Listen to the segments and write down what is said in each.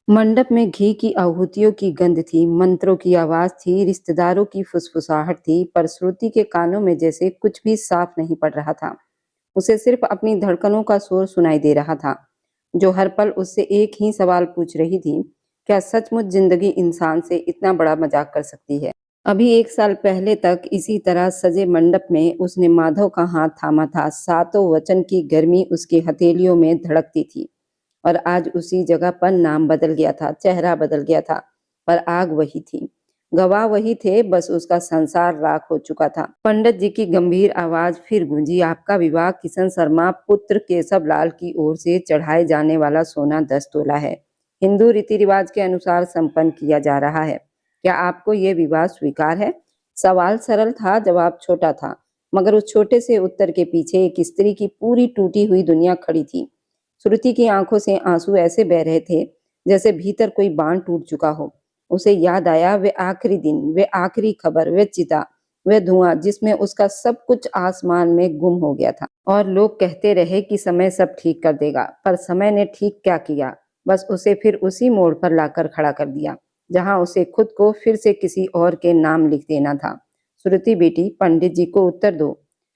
मंडप में घी की आहुतियों की गंध थी, मंत्रों की आवाज थी, रिश्तेदारों की फुसफुसाहट थी, पर श्रुति के कानों में जैसे कुछ भी साफ नहीं पड़ रहा था। उसे सिर्फ अपनी धड़कनों का शोर सुनाई दे रहा था, जो हर पल उससे एक ही सवाल पूछ रही थी, क्या सचमुच जिंदगी इंसान से इतना बड़ा मजाक कर सकती है? अभी 1 साल पहले तक इसी तरह सजे मंडप में उसने माधव का हाथ थामा था, सातों वचन की गर्मी उसकी हथेलियों में धड़कती थी। और आज उसी जगह पर नाम बदल गया था, चेहरा बदल गया था, पर आग वही थी। गवाह वही थे, बस उसका संसार राख हो चुका था। पंडित जी की गंभीर आवाज फिर गूंजी, आपका विवाह किशन शर्मा पुत्र केशव लाल की ओर से चढ़ाए जाने वाला सोना 10 तोला है। हिंदू रीति रिवाज के अनुसार संपन्न किया जा रहा है। क्या आपको ये विवाह स्वीकार है? सवाल सरल था, जवाब छोटा था, मगर उस छोटे से उत्तर के पीछे एक स्त्री की पूरी टूटी हुई दुनिया खड़ी थी। श्रुति की आंखों से आंसू ऐसे बह रहे थे जैसे भीतर कोई बांध टूट चुका हो। उसे याद आया वे आखिरी दिन, वे आखिरी खबर, वे चिता, वे धुआं जिसमें उसका सब कुछ आसमान में गुम हो गया था। और लोग कहते रहे कि समय सब ठीक कर देगा, पर समय ने ठीक क्या किया, बस उसे फिर उसी मोड़ पर लाकर खड़ा कर दिया जहां उसे खुद को फिर से किसी और के नाम लिख देना था। श्रुति बेटी, पंडित जी को उत्तर दो।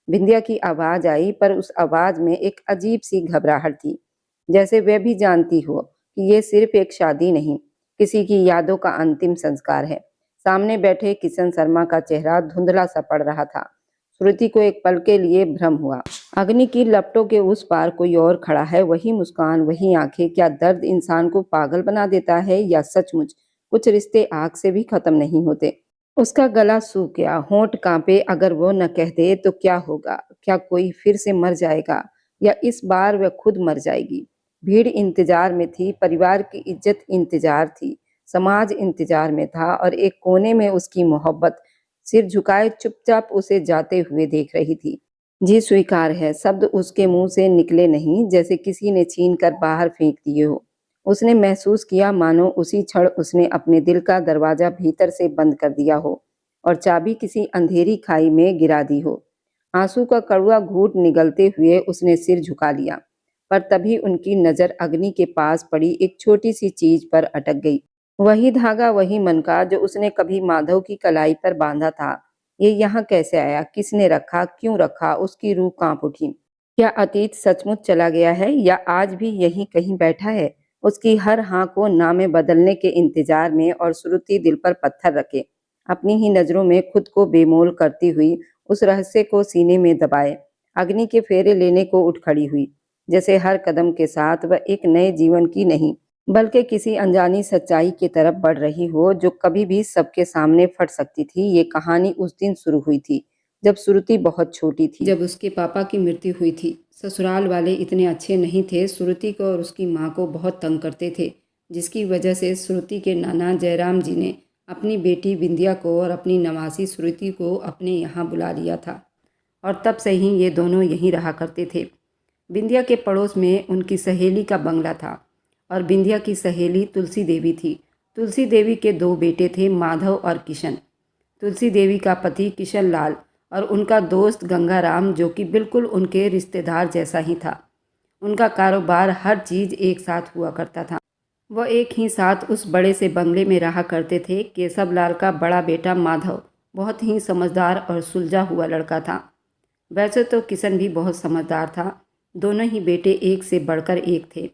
बिंदिया की आवाज आई, पर उस आवाज में एक अजीब सी घबराहट थी, जैसे वह भी जानती हो कि ये सिर्फ एक शादी नहीं, किसी की यादों का अंतिम संस्कार है। सामने बैठे किशन शर्मा का चेहरा धुंधला सा पड़ रहा था। श्रुति को एक पल के लिए भ्रम हुआ, अग्नि की लपटों के उस पार कोई और खड़ा है, वही मुस्कान, वही आंखें। क्या दर्द इंसान को पागल बना देता है, या सचमुच कुछ रिश्ते आग से भी खत्म नहीं होते? उसका गला सूख गया, होंठ कांपे। अगर वो न कह दे तो क्या होगा? क्या कोई फिर से मर जाएगा, या इस बार वह खुद मर जाएगी? भीड़ इंतजार में थी, परिवार की इज्जत इंतजार थी, समाज इंतजार में था, और एक कोने में उसकी मोहब्बत सिर झुकाए चुपचाप उसे जाते हुए देख रही थी। जी स्वीकार है, शब्द उसके मुंह से निकले नहीं, जैसे किसी ने छीन कर बाहर फेंक दिए हो। उसने महसूस किया मानो उसी क्षण उसने अपने दिल का दरवाजा भीतर से बंद कर दिया हो और चाबी किसी अंधेरी खाई में गिरा दी हो। आंसू का कड़वा घूंट निगलते हुए उसने सिर झुका लिया, पर तभी उनकी नजर अग्नि के पास पड़ी एक छोटी सी चीज पर अटक गई। वही धागा, वही मन का जो उसने कभी माधव की कलाई पर बांधा था। ये यहाँ कैसे आया, किसने रखा, क्यों रखा? उसकी रूह कांप उठी। क्या अतीत सचमुच चला गया है, या आज भी यहीं कहीं बैठा है, उसकी हर हाँ को ना में बदलने के इंतजार में? और श्रुति दिल पर पत्थर रखे, अपनी ही नजरों में खुद को बेमोल करती हुई उस रहस्य को सीने में दबाए अग्नि के फेरे लेने को उठ खड़ी हुई, जैसे हर कदम के साथ वह एक नए जीवन की नहीं, बल्कि किसी अनजानी सच्चाई की तरफ बढ़ रही हो, जो कभी भी सबके सामने फट सकती थी। ये कहानी उस दिन शुरू हुई थी, जब श्रुति बहुत छोटी थी, जब उसके पापा की मृत्यु हुई थी। ससुराल वाले इतने अच्छे नहीं थे, श्रुति को और उसकी माँ को बहुत तंग करते थे, जिसकी वजह से श्रुति के नाना जयराम जी ने अपनी बेटी बिंदिया को और अपनी नवासी श्रुति को अपने यहाँ बुला लिया था, और तब से ही ये दोनों यहीं रहा करते थे। बिंदिया के पड़ोस में उनकी सहेली का बंगला था, और बिंदिया की सहेली तुलसी देवी थी। तुलसी देवी के 2 बेटे थे, माधव और किशन। तुलसी देवी का पति किशन लाल और उनका दोस्त गंगाराम, जो कि बिल्कुल उनके रिश्तेदार जैसा ही था। उनका कारोबार, हर चीज़ एक साथ हुआ करता था। वह एक ही साथ उस बड़े से बंगले में रहा करते थे। केशव लाल का बड़ा बेटा माधव बहुत ही समझदार और सुलझा हुआ लड़का था। वैसे तो किशन भी बहुत समझदार था। दोनों ही बेटे एक से बढ़कर एक थे।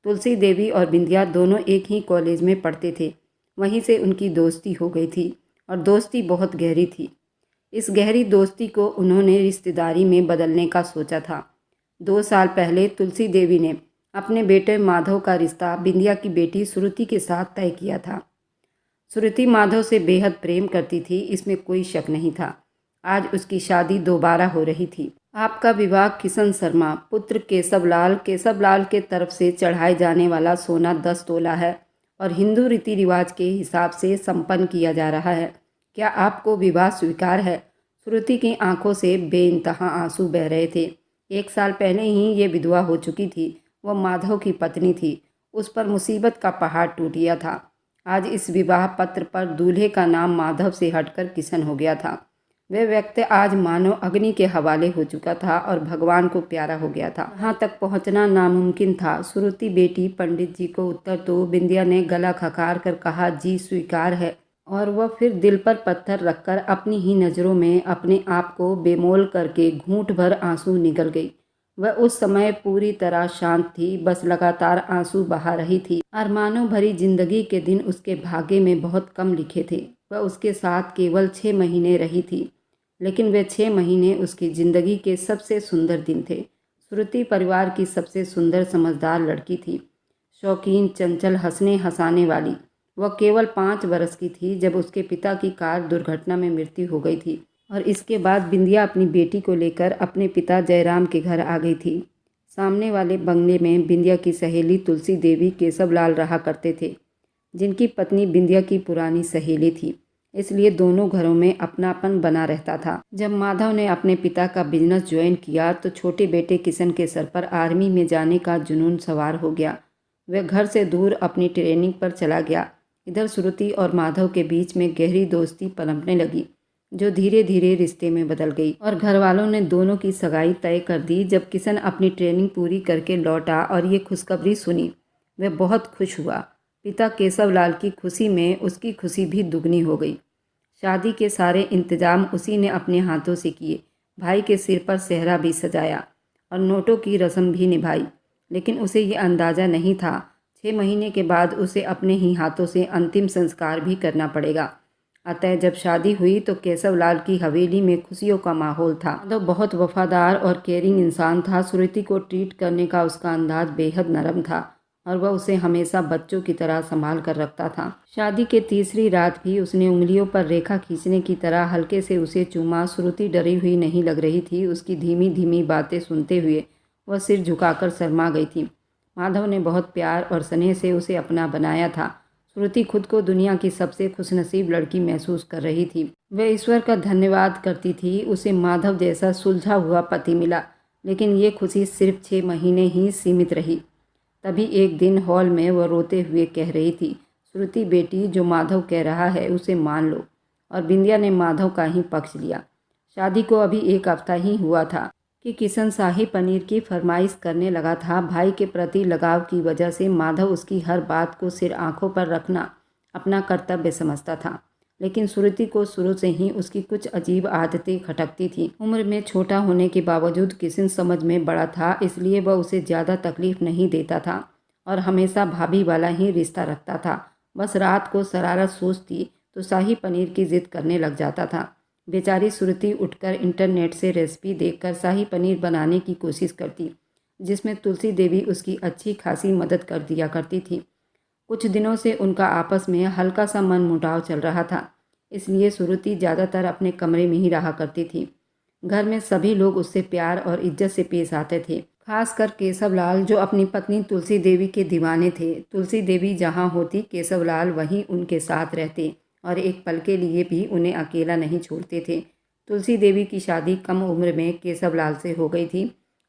तुलसी देवी और बिंदिया दोनों एक ही कॉलेज में पढ़ते थे। वहीं से उनकी दोस्ती हो गई थी, और दोस्ती बहुत गहरी थी। इस गहरी दोस्ती को उन्होंने रिश्तेदारी में बदलने का सोचा था। 2 साल पहले तुलसी देवी ने अपने बेटे माधव का रिश्ता बिंदिया की बेटी श्रुति के साथ तय किया था। श्रुति माधव से बेहद प्रेम करती थी, इसमें कोई शक नहीं था। आज उसकी शादी दोबारा हो रही थी। आपका विवाह किशन शर्मा पुत्र केशव लाल के तरफ से चढ़ाए जाने वाला सोना 10 तोला है, और हिंदू रीति रिवाज के हिसाब से संपन्न किया जा रहा है। क्या आपको विवाह स्वीकार है? श्रुति की आंखों से बेइंतहा आंसू बह रहे थे। 1 साल पहले ही ये विधवा हो चुकी थी। वह माधव की पत्नी थी। उस पर मुसीबत का पहाड़ टूट गया था। आज इस विवाह पत्र पर दूल्हे का नाम माधव से हटकर किशन हो गया था। वह व्यक्ति आज मानो अग्नि के हवाले हो चुका था और भगवान को प्यारा हो गया था। वहाँ तक पहुँचना नामुमकिन था। श्रुति बेटी पंडित जी को उत्तर तो बिंदिया ने गला खकार कर कहा, जी स्वीकार है। और वह फिर दिल पर पत्थर रखकर अपनी ही नज़रों में अपने आप को बेमोल करके घूंट भर आंसू निगल गई। वह उस समय पूरी तरह शांत थी, बस लगातार आंसू बहा रही थी। अरमानों भरी जिंदगी के दिन उसके भाग्य में बहुत कम लिखे थे। वह उसके साथ केवल 6 महीने रही थी, लेकिन वे 6 महीने उसकी ज़िंदगी के सबसे सुंदर दिन थे। श्रुति परिवार की सबसे सुंदर समझदार लड़की थी, शौकीन, चंचल, हंसने हंसाने वाली। वह केवल 5 वर्ष की थी जब उसके पिता की कार दुर्घटना में मृत्यु हो गई थी और इसके बाद बिंदिया अपनी बेटी को लेकर अपने पिता जयराम के घर आ गई थी। सामने वाले बंगले में बिंदिया की सहेली तुलसी देवी केशवलाल रहा करते थे, जिनकी पत्नी बिंदिया की पुरानी सहेली थी। इसलिए दोनों घरों में अपनापन बना रहता था। जब माधव ने अपने पिता का बिजनेस ज्वाइन किया तो छोटे बेटे किशन के सर पर आर्मी में जाने का जुनून सवार हो गया। वह घर से दूर अपनी ट्रेनिंग पर चला गया। इधर श्रुति और माधव के बीच में गहरी दोस्ती पनपने लगी, जो धीरे धीरे रिश्ते में बदल गई और घर वालों ने दोनों की सगाई तय कर दी। जब किशन अपनी ट्रेनिंग पूरी करके लौटा और ये खुशखबरी सुनी, वह बहुत खुश हुआ। पिता केशवलाल की खुशी में उसकी खुशी भी दुगनी हो गई। शादी के सारे इंतजाम उसी ने अपने हाथों से किए। भाई के सिर पर सेहरा भी सजाया और नोटों की रस्म भी निभाई, लेकिन उसे ये अंदाज़ा नहीं था 6 महीने के बाद उसे अपने ही हाथों से अंतिम संस्कार भी करना पड़ेगा। अतः जब शादी हुई तो केशवलाल की हवेली में खुशियों का माहौल था। माधव बहुत वफादार और केयरिंग इंसान था। श्रुति को ट्रीट करने का उसका अंदाज बेहद नरम था और वह उसे हमेशा बच्चों की तरह संभाल कर रखता था। शादी के तीसरी रात भी उसने उंगलियों पर रेखा खींचने की तरह हल्के से उसे चूमा। श्रुति डरी हुई नहीं लग रही थी। उसकी धीमी धीमी बातें सुनते हुए वह सिर झुकाकर शर्मा गई थी। माधव ने बहुत प्यार और स्नेह से उसे अपना बनाया था। श्रुति खुद को दुनिया की सबसे खुशनसीब लड़की महसूस कर रही थी। वह ईश्वर का धन्यवाद करती थी उसे माधव जैसा सुलझा हुआ पति मिला। लेकिन ये खुशी सिर्फ 6 महीने ही सीमित रही। तभी एक दिन हॉल में वह रोते हुए कह रही थी, श्रुति बेटी, जो माधव कह रहा है उसे मान लो। और बिंदिया ने माधव का ही पक्ष लिया। शादी को अभी 1 हफ्ता ही हुआ था कि किशन शाही पनीर की फरमाइश करने लगा था। भाई के प्रति लगाव की वजह से माधव उसकी हर बात को सिर आंखों पर रखना अपना कर्तव्य समझता था, लेकिन श्रुति को शुरू से ही उसकी कुछ अजीब आदतें खटकती थी। उम्र में छोटा होने के बावजूद किशन समझ में बड़ा था, इसलिए वह उसे ज़्यादा तकलीफ नहीं देता था और हमेशा भाभी वाला ही रिश्ता रखता था। बस रात को शरारत सूझती तो शाही पनीर की जिद करने लग जाता था। बेचारी श्रुति उठकर इंटरनेट से रेसिपी देखकर शाही पनीर बनाने की कोशिश करती, जिसमें तुलसी देवी उसकी अच्छी खासी मदद कर दिया करती थी। कुछ दिनों से उनका आपस में हल्का सा मनमुटाव चल रहा था, इसलिए श्रुति ज़्यादातर अपने कमरे में ही रहा करती थी। घर में सभी लोग उससे प्यार और इज्जत से पेश आते थे, खासकर केशवलाल, जो अपनी पत्नी तुलसी देवी के दीवाने थे। तुलसी देवी जहाँ होती केशवलाल वहीं उनके साथ रहते और एक पल के लिए भी उन्हें अकेला नहीं छोड़ते थे। तुलसी देवी की शादी कम उम्र में केशवलाल से हो गई थी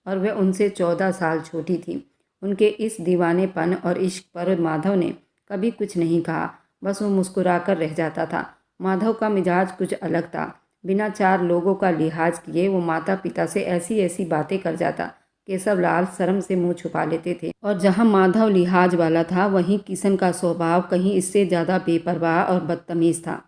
और वह उनसे 14 साल छोटी थी। उनके इस दीवानेपन और इश्क पर माधव ने कभी कुछ नहीं कहा, बस वो मुस्कुराकर रह जाता था। माधव का मिजाज कुछ अलग था। बिना 4 लोगों का लिहाज किए वो माता पिता से ऐसी ऐसी बातें कर जाता। केशवलाल शर्म से मुंह छुपा लेते थे और जहां माधव लिहाज वाला था, वहीं किशन का स्वभाव कहीं इससे ज़्यादा बेपरवाह और बदतमीज़ था।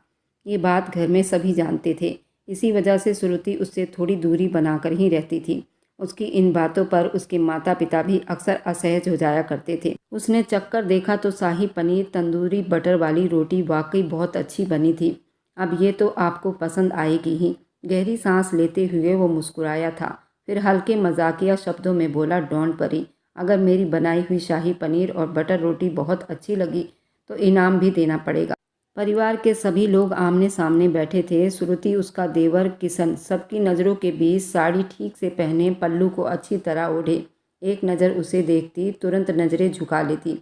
ये बात घर में सभी जानते थे। इसी वजह से श्रुति उससे थोड़ी दूरी बनाकर ही रहती थी। उसकी इन बातों पर उसके माता पिता भी अक्सर असहज हो जाया करते थे। उसने चक्कर देखा तो शाही पनीर, तंदूरी बटर वाली रोटी वाकई बहुत अच्छी बनी थी। अब ये तो आपको पसंद आएगी ही। गहरी सांस लेते हुए वो मुस्कुराया था, फिर हल्के मजाकिया शब्दों में बोला, डोंट वरी, अगर मेरी बनाई हुई शाही पनीर और बटर रोटी बहुत अच्छी लगी तो इनाम भी देना पड़ेगा। परिवार के सभी लोग आमने सामने बैठे थे। श्रुति, उसका देवर किशन, सबकी नज़रों के बीच साड़ी ठीक से पहने, पल्लू को अच्छी तरह ओढ़े। एक नज़र उसे देखती तुरंत नज़रें झुका लेती।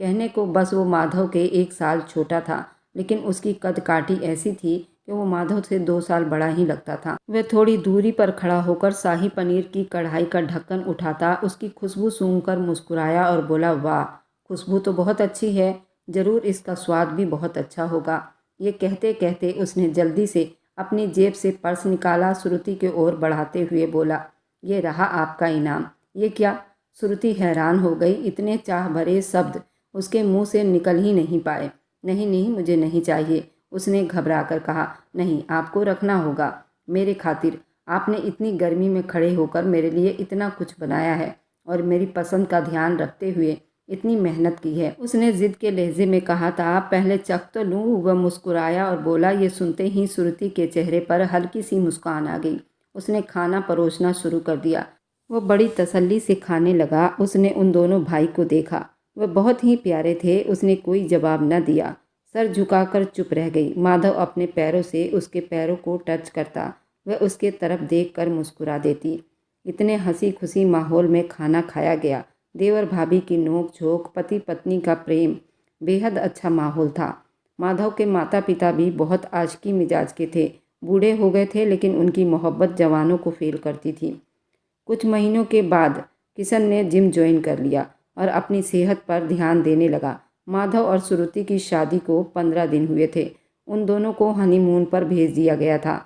कहने को बस वो माधव के 1 साल छोटा था, लेकिन उसकी कद काठी ऐसी थी कि वो माधव से 2 साल बड़ा ही लगता था। वह थोड़ी दूरी पर खड़ा होकर शाही पनीर की कढ़ाई का ढक्कन उठाता, उसकी खुशबू सूंघकर मुस्कुराया और बोला, वाह, खुशबू तो बहुत अच्छी है, ज़रूर इसका स्वाद भी बहुत अच्छा होगा। ये कहते कहते उसने जल्दी से अपनी जेब से पर्स निकाला, श्रुति की ओर बढ़ाते हुए बोला, ये रहा आपका इनाम। ये क्या? श्रुति हैरान हो गई। इतने चाह भरे शब्द उसके मुंह से निकल ही नहीं पाए। नहीं नहीं, मुझे नहीं चाहिए, उसने घबरा कर कहा। नहीं, आपको रखना होगा मेरे खातिर। आपने इतनी गर्मी में खड़े होकर मेरे लिए इतना कुछ बनाया है और मेरी पसंद का ध्यान रखते हुए इतनी मेहनत की है, उसने जिद के लहजे में कहा था। पहले चख तो लूँ। वह मुस्कुराया और बोला। ये सुनते ही श्रुति के चेहरे पर हल्की सी मुस्कान आ गई। उसने खाना परोसना शुरू कर दिया। वो बड़ी तसल्ली से खाने लगा। उसने उन दोनों भाई को देखा, वह बहुत ही प्यारे थे। उसने कोई जवाब न दिया, सर झुकाकर चुप रह गई। माधव अपने पैरों से उसके पैरों को टच करता, वह उसके तरफ देखकर मुस्कुरा देती। इतने हंसी खुशी माहौल में खाना खाया गया। देवर भाभी की नोक झोंक, पति पत्नी का प्रेम, बेहद अच्छा माहौल था। माधव के माता पिता भी बहुत आशिकी मिजाज के थे। बूढ़े हो गए थे लेकिन उनकी मोहब्बत जवानों को फेल करती थी। कुछ महीनों के बाद किशन ने जिम ज्वाइन कर लिया और अपनी सेहत पर ध्यान देने लगा। माधव और श्रुति की शादी को 15 दिन हुए थे। उन दोनों को हनीमून पर भेज दिया गया था।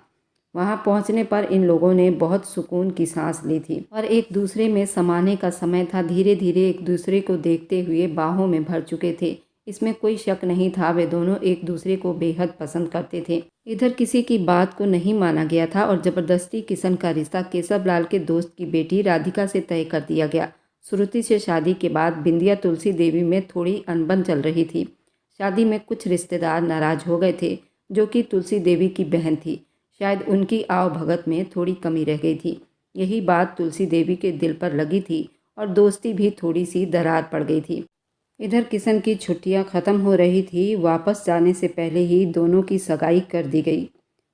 वहां पहुंचने पर इन लोगों ने बहुत सुकून की सांस ली थी और एक दूसरे में समाने का समय था। धीरे धीरे एक दूसरे को देखते हुए बाहों में भर चुके थे। इसमें कोई शक नहीं था, वे दोनों एक दूसरे को बेहद पसंद करते थे। इधर किसी की बात को नहीं माना गया था और जबरदस्ती किशन का रिश्ता केशव लाल के दोस्त की बेटी राधिका से तय कर दिया गया। श्रुति से शादी के बाद बिंदिया तुलसी देवी में थोड़ी अनबन चल रही थी। शादी में कुछ रिश्तेदार नाराज हो गए थे, जो कि तुलसी देवी की बहन थी। शायद उनकी आवभगत में थोड़ी कमी रह गई थी। यही बात तुलसी देवी के दिल पर लगी थी और दोस्ती भी थोड़ी सी दरार पड़ गई थी। इधर किशन की छुट्टियां ख़त्म हो रही थी। वापस जाने से पहले ही दोनों की सगाई कर दी गई।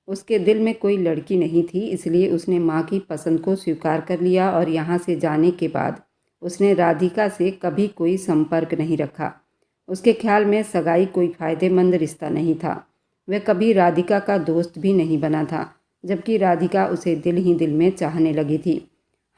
उसके दिल में कोई लड़की नहीं थी, इसलिए उसने माँ की पसंद को स्वीकार कर लिया और यहाँ से जाने के बाद उसने राधिका से कभी कोई संपर्क नहीं रखा। उसके ख्याल में सगाई कोई फ़ायदेमंद रिश्ता नहीं था। वह कभी राधिका का दोस्त भी नहीं बना था, जबकि राधिका उसे दिल ही दिल में चाहने लगी थी।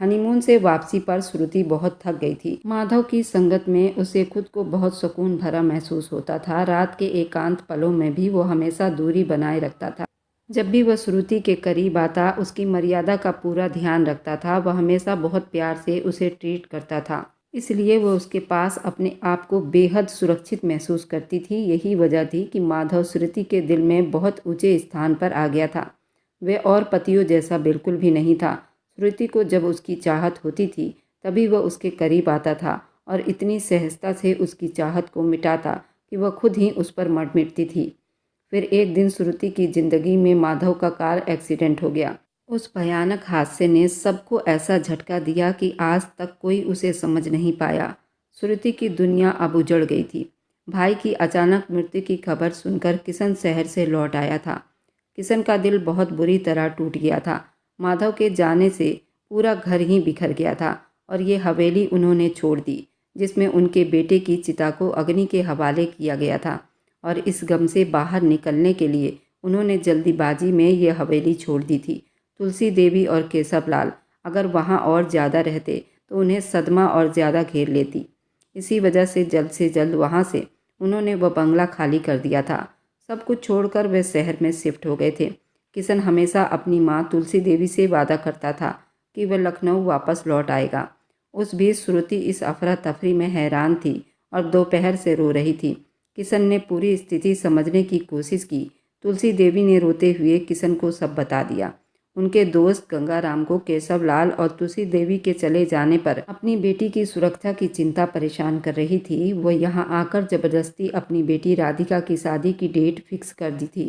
हनीमून से वापसी पर श्रुति बहुत थक गई थी। माधव की संगत में उसे खुद को बहुत सुकून भरा महसूस होता था। रात के एकांत पलों में भी वो हमेशा दूरी बनाए रखता था। जब भी वह श्रुति के करीब आता, उसकी मर्यादा का पूरा ध्यान रखता था। वह हमेशा बहुत प्यार से उसे ट्रीट करता था, इसलिए वह उसके पास अपने आप को बेहद सुरक्षित महसूस करती थी। यही वजह थी कि माधव श्रुति के दिल में बहुत ऊंचे स्थान पर आ गया था। वह और पतियों जैसा बिल्कुल भी नहीं था। श्रुति को जब उसकी चाहत होती थी तभी वह उसके करीब आता था और इतनी सहजता से उसकी चाहत को मिटाता कि वह खुद ही उस पर मर मिटती थी। फिर एक दिन श्रुति की जिंदगी में माधव का कार एक्सीडेंट हो गया। उस भयानक हादसे ने सबको ऐसा झटका दिया कि आज तक कोई उसे समझ नहीं पाया। श्रुति की दुनिया अब उजड़ गई थी। भाई की अचानक मृत्यु की खबर सुनकर किशन शहर से लौट आया था। किशन का दिल बहुत बुरी तरह टूट गया था। माधव के जाने से पूरा घर ही बिखर गया था और ये हवेली उन्होंने छोड़ दी, जिसमें उनके बेटे की चिता को अग्नि के हवाले किया गया था। और इस गम से बाहर निकलने के लिए उन्होंने जल्दीबाजी में ये हवेली छोड़ दी थी। तुलसी देवी और केशव लाल अगर वहाँ और ज़्यादा रहते तो उन्हें सदमा और ज़्यादा घेर लेती। इसी वजह से जल्द वहाँ से उन्होंने वह बंगला खाली कर दिया था। सब कुछ छोड़कर वे शहर में शिफ्ट हो गए थे। किशन हमेशा अपनी माँ तुलसी देवी से वादा करता था कि वह लखनऊ वापस लौट आएगा। उस बीच श्रुति इस अफरा तफरी में हैरान थी और दोपहर से रो रही थी। किशन ने पूरी स्थिति समझने की कोशिश की। तुलसी देवी ने रोते हुए किशन को सब बता दिया। उनके दोस्त गंगाराम को केशव लाल और तुलसी देवी के चले जाने पर अपनी बेटी की सुरक्षा की चिंता परेशान कर रही थी। वह यहाँ आकर जबरदस्ती अपनी बेटी राधिका की शादी की डेट फिक्स कर दी थी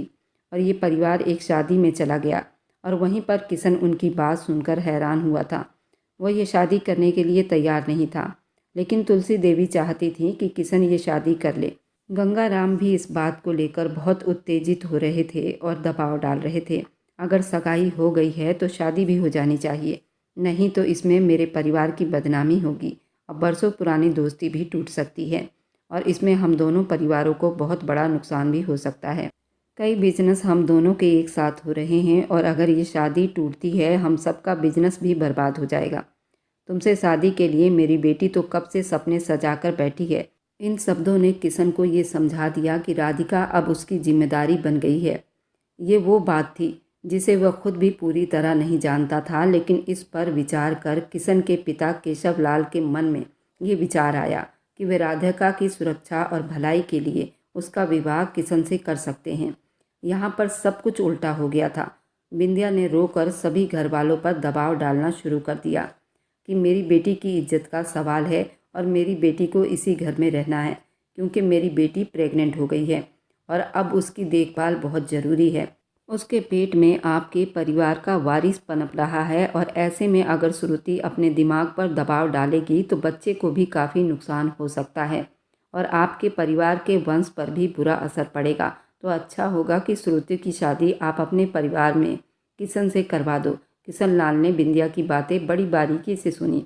और ये परिवार एक शादी में चला गया और वहीं पर किशन उनकी बात सुनकर हैरान हुआ था। वह ये शादी करने के लिए तैयार नहीं था, लेकिन तुलसी देवी चाहती थी कि किशन ये शादी कर ले। गंगाराम भी इस बात को लेकर बहुत उत्तेजित हो रहे थे और दबाव डाल रहे थे। अगर सगाई हो गई है तो शादी भी हो जानी चाहिए, नहीं तो इसमें मेरे परिवार की बदनामी होगी और बरसों पुरानी दोस्ती भी टूट सकती है और इसमें हम दोनों परिवारों को बहुत बड़ा नुकसान भी हो सकता है। कई बिजनेस हम दोनों के एक साथ हो रहे हैं और अगर ये शादी टूटती है हम सबका बिजनेस भी बर्बाद हो जाएगा। तुमसे शादी के लिए मेरी बेटी तो कब से सपने सजाकर बैठी है। इन शब्दों ने किशन को ये समझा दिया कि राधिका अब उसकी जिम्मेदारी बन गई है। ये वो बात थी जिसे वह खुद भी पूरी तरह नहीं जानता था। लेकिन इस पर विचार कर किशन के पिता केशवलाल के मन में ये विचार आया कि वे राधिका की सुरक्षा और भलाई के लिए उसका विवाह किशन से कर सकते हैं। यहाँ पर सब कुछ उल्टा हो गया था। बिंदिया ने रोकर सभी घर वालों पर दबाव डालना शुरू कर दिया कि मेरी बेटी की इज्जत का सवाल है और मेरी बेटी को इसी घर में रहना है, क्योंकि मेरी बेटी प्रेग्नेंट हो गई है और अब उसकी देखभाल बहुत ज़रूरी है। उसके पेट में आपके परिवार का वारिस पनप रहा है और ऐसे में अगर श्रुति अपने दिमाग पर दबाव डालेगी तो बच्चे को भी काफ़ी नुकसान हो सकता है और आपके परिवार के वंश पर भी बुरा असर पड़ेगा। तो अच्छा होगा कि श्रुति की शादी आप अपने परिवार में किशन से करवा दो। किशन लाल ने बिंदिया की बातें बड़ी बारीकी से सुनी।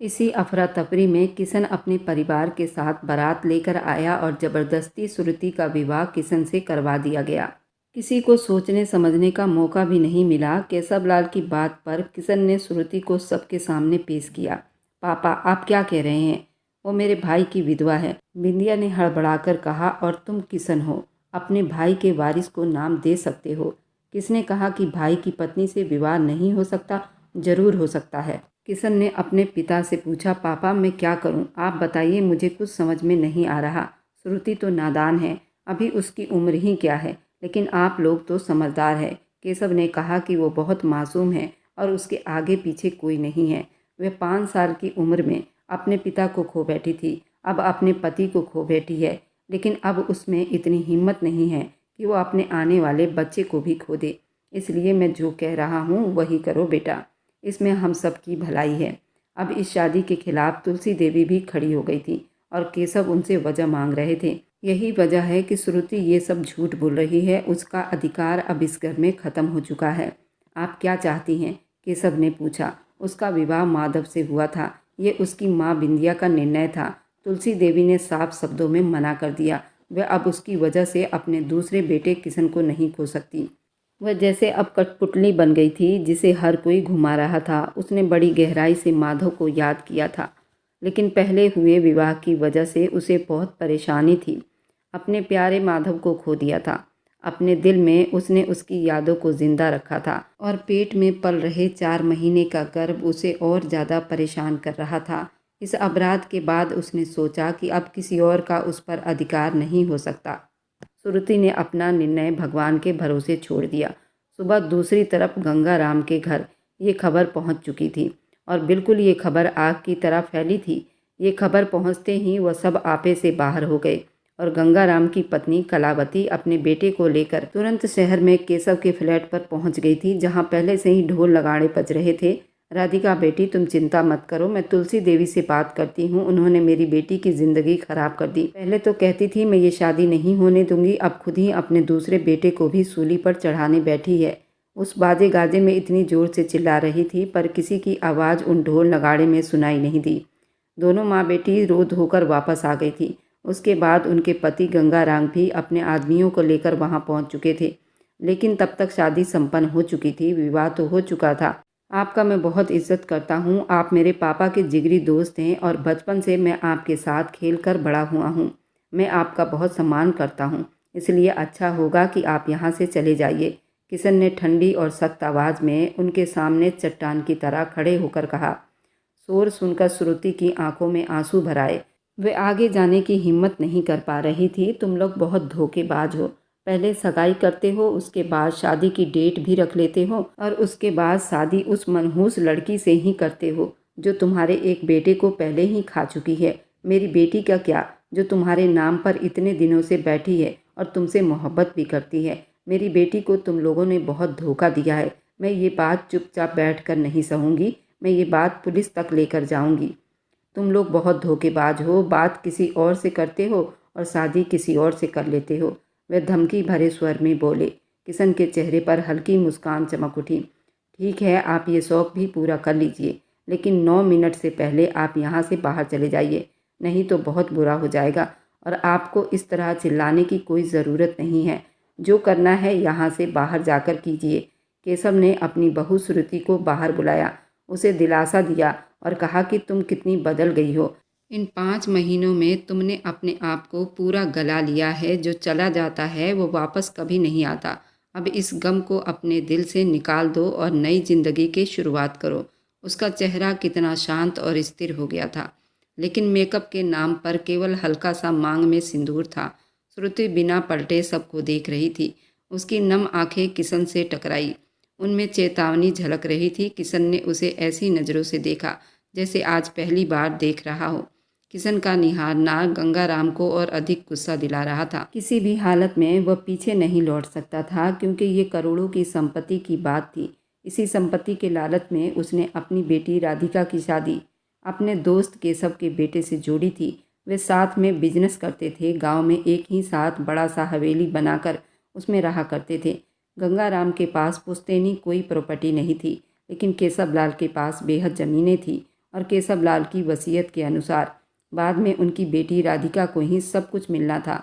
इसी अफरा तफरी में किशन अपने परिवार के साथ बारात लेकर आया और ज़बरदस्ती श्रुति का विवाह किशन से करवा दिया गया। किसी को सोचने समझने का मौका भी नहीं मिला। केशवलाल की बात पर किशन ने श्रुति को सबके सामने पेश किया। पापा, आप क्या कह रहे हैं? वो मेरे भाई की विधवा है, बिंदिया ने हड़बड़ाकर कहा। और तुम किशन हो, अपने भाई के वारिस को नाम दे सकते हो। किसने कहा कि भाई की पत्नी से विवाह नहीं हो सकता? जरूर हो सकता है। किशन ने अपने पिता से पूछा। पापा, मैं क्या करूं? आप बताइए, मुझे कुछ समझ में नहीं आ रहा। श्रुति तो नादान है, अभी उसकी उम्र ही क्या है, लेकिन आप लोग तो समझदार है। केशव ने कहा कि वो बहुत मासूम है और उसके आगे पीछे कोई नहीं है। वह 5 साल की उम्र में अपने पिता को खो बैठी थी, अब अपने पति को खो बैठी है, लेकिन अब उसमें इतनी हिम्मत नहीं है कि वो अपने आने वाले बच्चे को भी खो दे। इसलिए मैं जो कह रहा हूँ वही करो बेटा, इसमें हम सब की भलाई है। अब इस शादी के खिलाफ तुलसी देवी भी खड़ी हो गई थी और केशव उनसे वजह मांग रहे थे। यही वजह है कि श्रुति ये सब झूठ बोल रही है। उसका अधिकार अब इस घर में ख़त्म हो चुका है। आप क्या चाहती हैं? केशव ने पूछा। उसका विवाह माधव से हुआ था, ये उसकी माँ बिंदिया का निर्णय था। तुलसी देवी ने साफ शब्दों में मना कर दिया। वह अब उसकी वजह से अपने दूसरे बेटे किशन को नहीं खो सकती। वह जैसे अब कठपुतली बन गई थी जिसे हर कोई घुमा रहा था। उसने बड़ी गहराई से माधव को याद किया था, लेकिन पहले हुए विवाह की वजह से उसे बहुत परेशानी थी। अपने प्यारे माधव को खो दिया था। अपने दिल में उसने उसकी यादों को जिंदा रखा था और पेट में पल रहे 4 महीने का गर्भ उसे और ज़्यादा परेशान कर रहा था। इस अपराध के बाद उसने सोचा कि अब किसी और का उस पर अधिकार नहीं हो सकता। श्रुति ने अपना निर्णय भगवान के भरोसे छोड़ दिया। सुबह दूसरी तरफ गंगाराम के घर ये खबर पहुंच चुकी थी और बिल्कुल ये खबर आग की तरह फैली थी। ये खबर पहुंचते ही वह सब आपे से बाहर हो गए और गंगाराम की पत्नी कलावती अपने बेटे को लेकर तुरंत शहर में केशव के फ्लैट पर पहुंच गई थी, जहां पहले से ही ढोल लगाड़े बज रहे थे। राधिका बेटी, तुम चिंता मत करो, मैं तुलसी देवी से बात करती हूँ। उन्होंने मेरी बेटी की ज़िंदगी खराब कर दी। पहले तो कहती थी मैं ये शादी नहीं होने दूंगी, अब खुद ही अपने दूसरे बेटे को भी सूली पर चढ़ाने बैठी है। उस बाजे गाजे में इतनी जोर से चिल्ला रही थी, पर किसी की आवाज़ उन ढोल नगाड़े में सुनाई नहीं दी। दोनों माँ बेटी रो धोकर वापस आ गई थी। उसके बाद उनके पति गंगाराम भी अपने आदमियों को लेकर वहां पहुंच चुके थे, लेकिन तब तक शादी संपन्न हो चुकी थी, विवाह तो हो चुका था। आपका मैं बहुत इज्जत करता हूँ, आप मेरे पापा के जिगरी दोस्त हैं और बचपन से मैं आपके साथ खेल कर बड़ा हुआ हूँ। मैं आपका बहुत सम्मान करता हूँ, इसलिए अच्छा होगा कि आप यहाँ से चले जाइए। किशन ने ठंडी और सख्त आवाज़ में उनके सामने चट्टान की तरह खड़े होकर कहा। शोर सुनकर श्रुति की आंखों में आंसू भर आए। वे आगे जाने की हिम्मत नहीं कर पा रही थी। तुम लोग बहुत धोखेबाज हो। पहले सगाई करते हो, उसके बाद शादी की डेट भी रख लेते हो और उसके बाद शादी उस मनहूस लड़की से ही करते हो जो तुम्हारे एक बेटे को पहले ही खा चुकी है। मेरी बेटी का क्या, जो तुम्हारे नाम पर इतने दिनों से बैठी है और तुमसे मोहब्बत भी करती है। मेरी बेटी को तुम लोगों ने बहुत धोखा दिया है। मैं ये बात चुपचाप बैठ कर नहीं सहूँगी, मैं ये बात पुलिस तक लेकर जाऊँगी। तुम लोग बहुत धोखेबाज हो, बात किसी और से करते हो और शादी किसी और से कर लेते हो। वह धमकी भरे स्वर में बोले। किशन के चेहरे पर हल्की मुस्कान चमक उठी। ठीक है, आप ये शौक भी पूरा कर लीजिए, लेकिन 9 मिनट से पहले आप यहाँ से बाहर चले जाइए, नहीं तो बहुत बुरा हो जाएगा। और आपको इस तरह चिल्लाने की कोई ज़रूरत नहीं है। जो करना है यहाँ से बाहर जाकर कीजिए। केशव ने अपनी बहू श्रुति को बाहर बुलाया, उसे दिलासा दिया और कहा कि तुम कितनी बदल गई हो। इन 5 महीनों में तुमने अपने आप को पूरा गला लिया है। जो चला जाता है वो वापस कभी नहीं आता। अब इस गम को अपने दिल से निकाल दो और नई जिंदगी की शुरुआत करो। उसका चेहरा कितना शांत और स्थिर हो गया था, लेकिन मेकअप के नाम पर केवल हल्का सा मांग में सिंदूर था। श्रुति बिना पलटे सबको देख रही थी। उसकी नम आंखें किशन से टकराई, उनमें चेतावनी झलक रही थी। किशन ने उसे ऐसी नज़रों से देखा जैसे आज पहली बार देख रहा हो। किशन का निहारना गंगाराम को और अधिक गुस्सा दिला रहा था। किसी भी हालत में वह पीछे नहीं लौट सकता था, क्योंकि ये करोड़ों की संपत्ति की बात थी। इसी संपत्ति के लालच में उसने अपनी बेटी राधिका की शादी अपने दोस्त केशव के बेटे से जोड़ी थी। वे साथ में बिजनेस करते थे, गांव में एक ही साथ बड़ा सा हवेली बनाकर उसमें रहा करते थे। गंगाराम के पास पुश्तैनी कोई प्रॉपर्टी नहीं थी, लेकिन केशव लाल के पास बेहद ज़मीनें थीं और केशव लाल की वसीयत के अनुसार बाद में उनकी बेटी राधिका को ही सब कुछ मिलना था।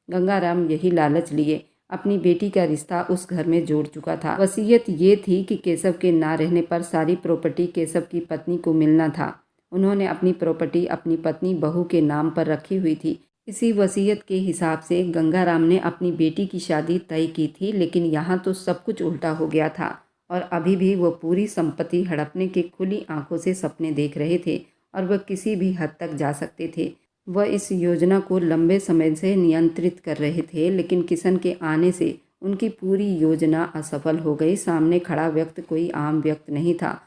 गंगाराम यही लालच लिए अपनी बेटी का रिश्ता उस घर में जोड़ चुका था। वसीयत ये थी कि केशव के ना रहने पर सारी प्रॉपर्टी केशव की पत्नी को मिलना था। उन्होंने अपनी प्रॉपर्टी अपनी पत्नी बहू के नाम पर रखी हुई थी। इसी वसीयत के हिसाब से गंगाराम ने अपनी बेटी की शादी तय की थी, लेकिन यहाँ तो सब कुछ उल्टा हो गया था और अभी भी वो पूरी संपत्ति हड़पने के खुली आंखों से सपने देख रहे थे और वह किसी भी हद तक जा सकते थे। वह इस योजना को लंबे समय से नियंत्रित कर रहे थे, लेकिन किशन के आने से उनकी पूरी योजना असफल हो गई। सामने खड़ा व्यक्ति कोई आम व्यक्ति नहीं था,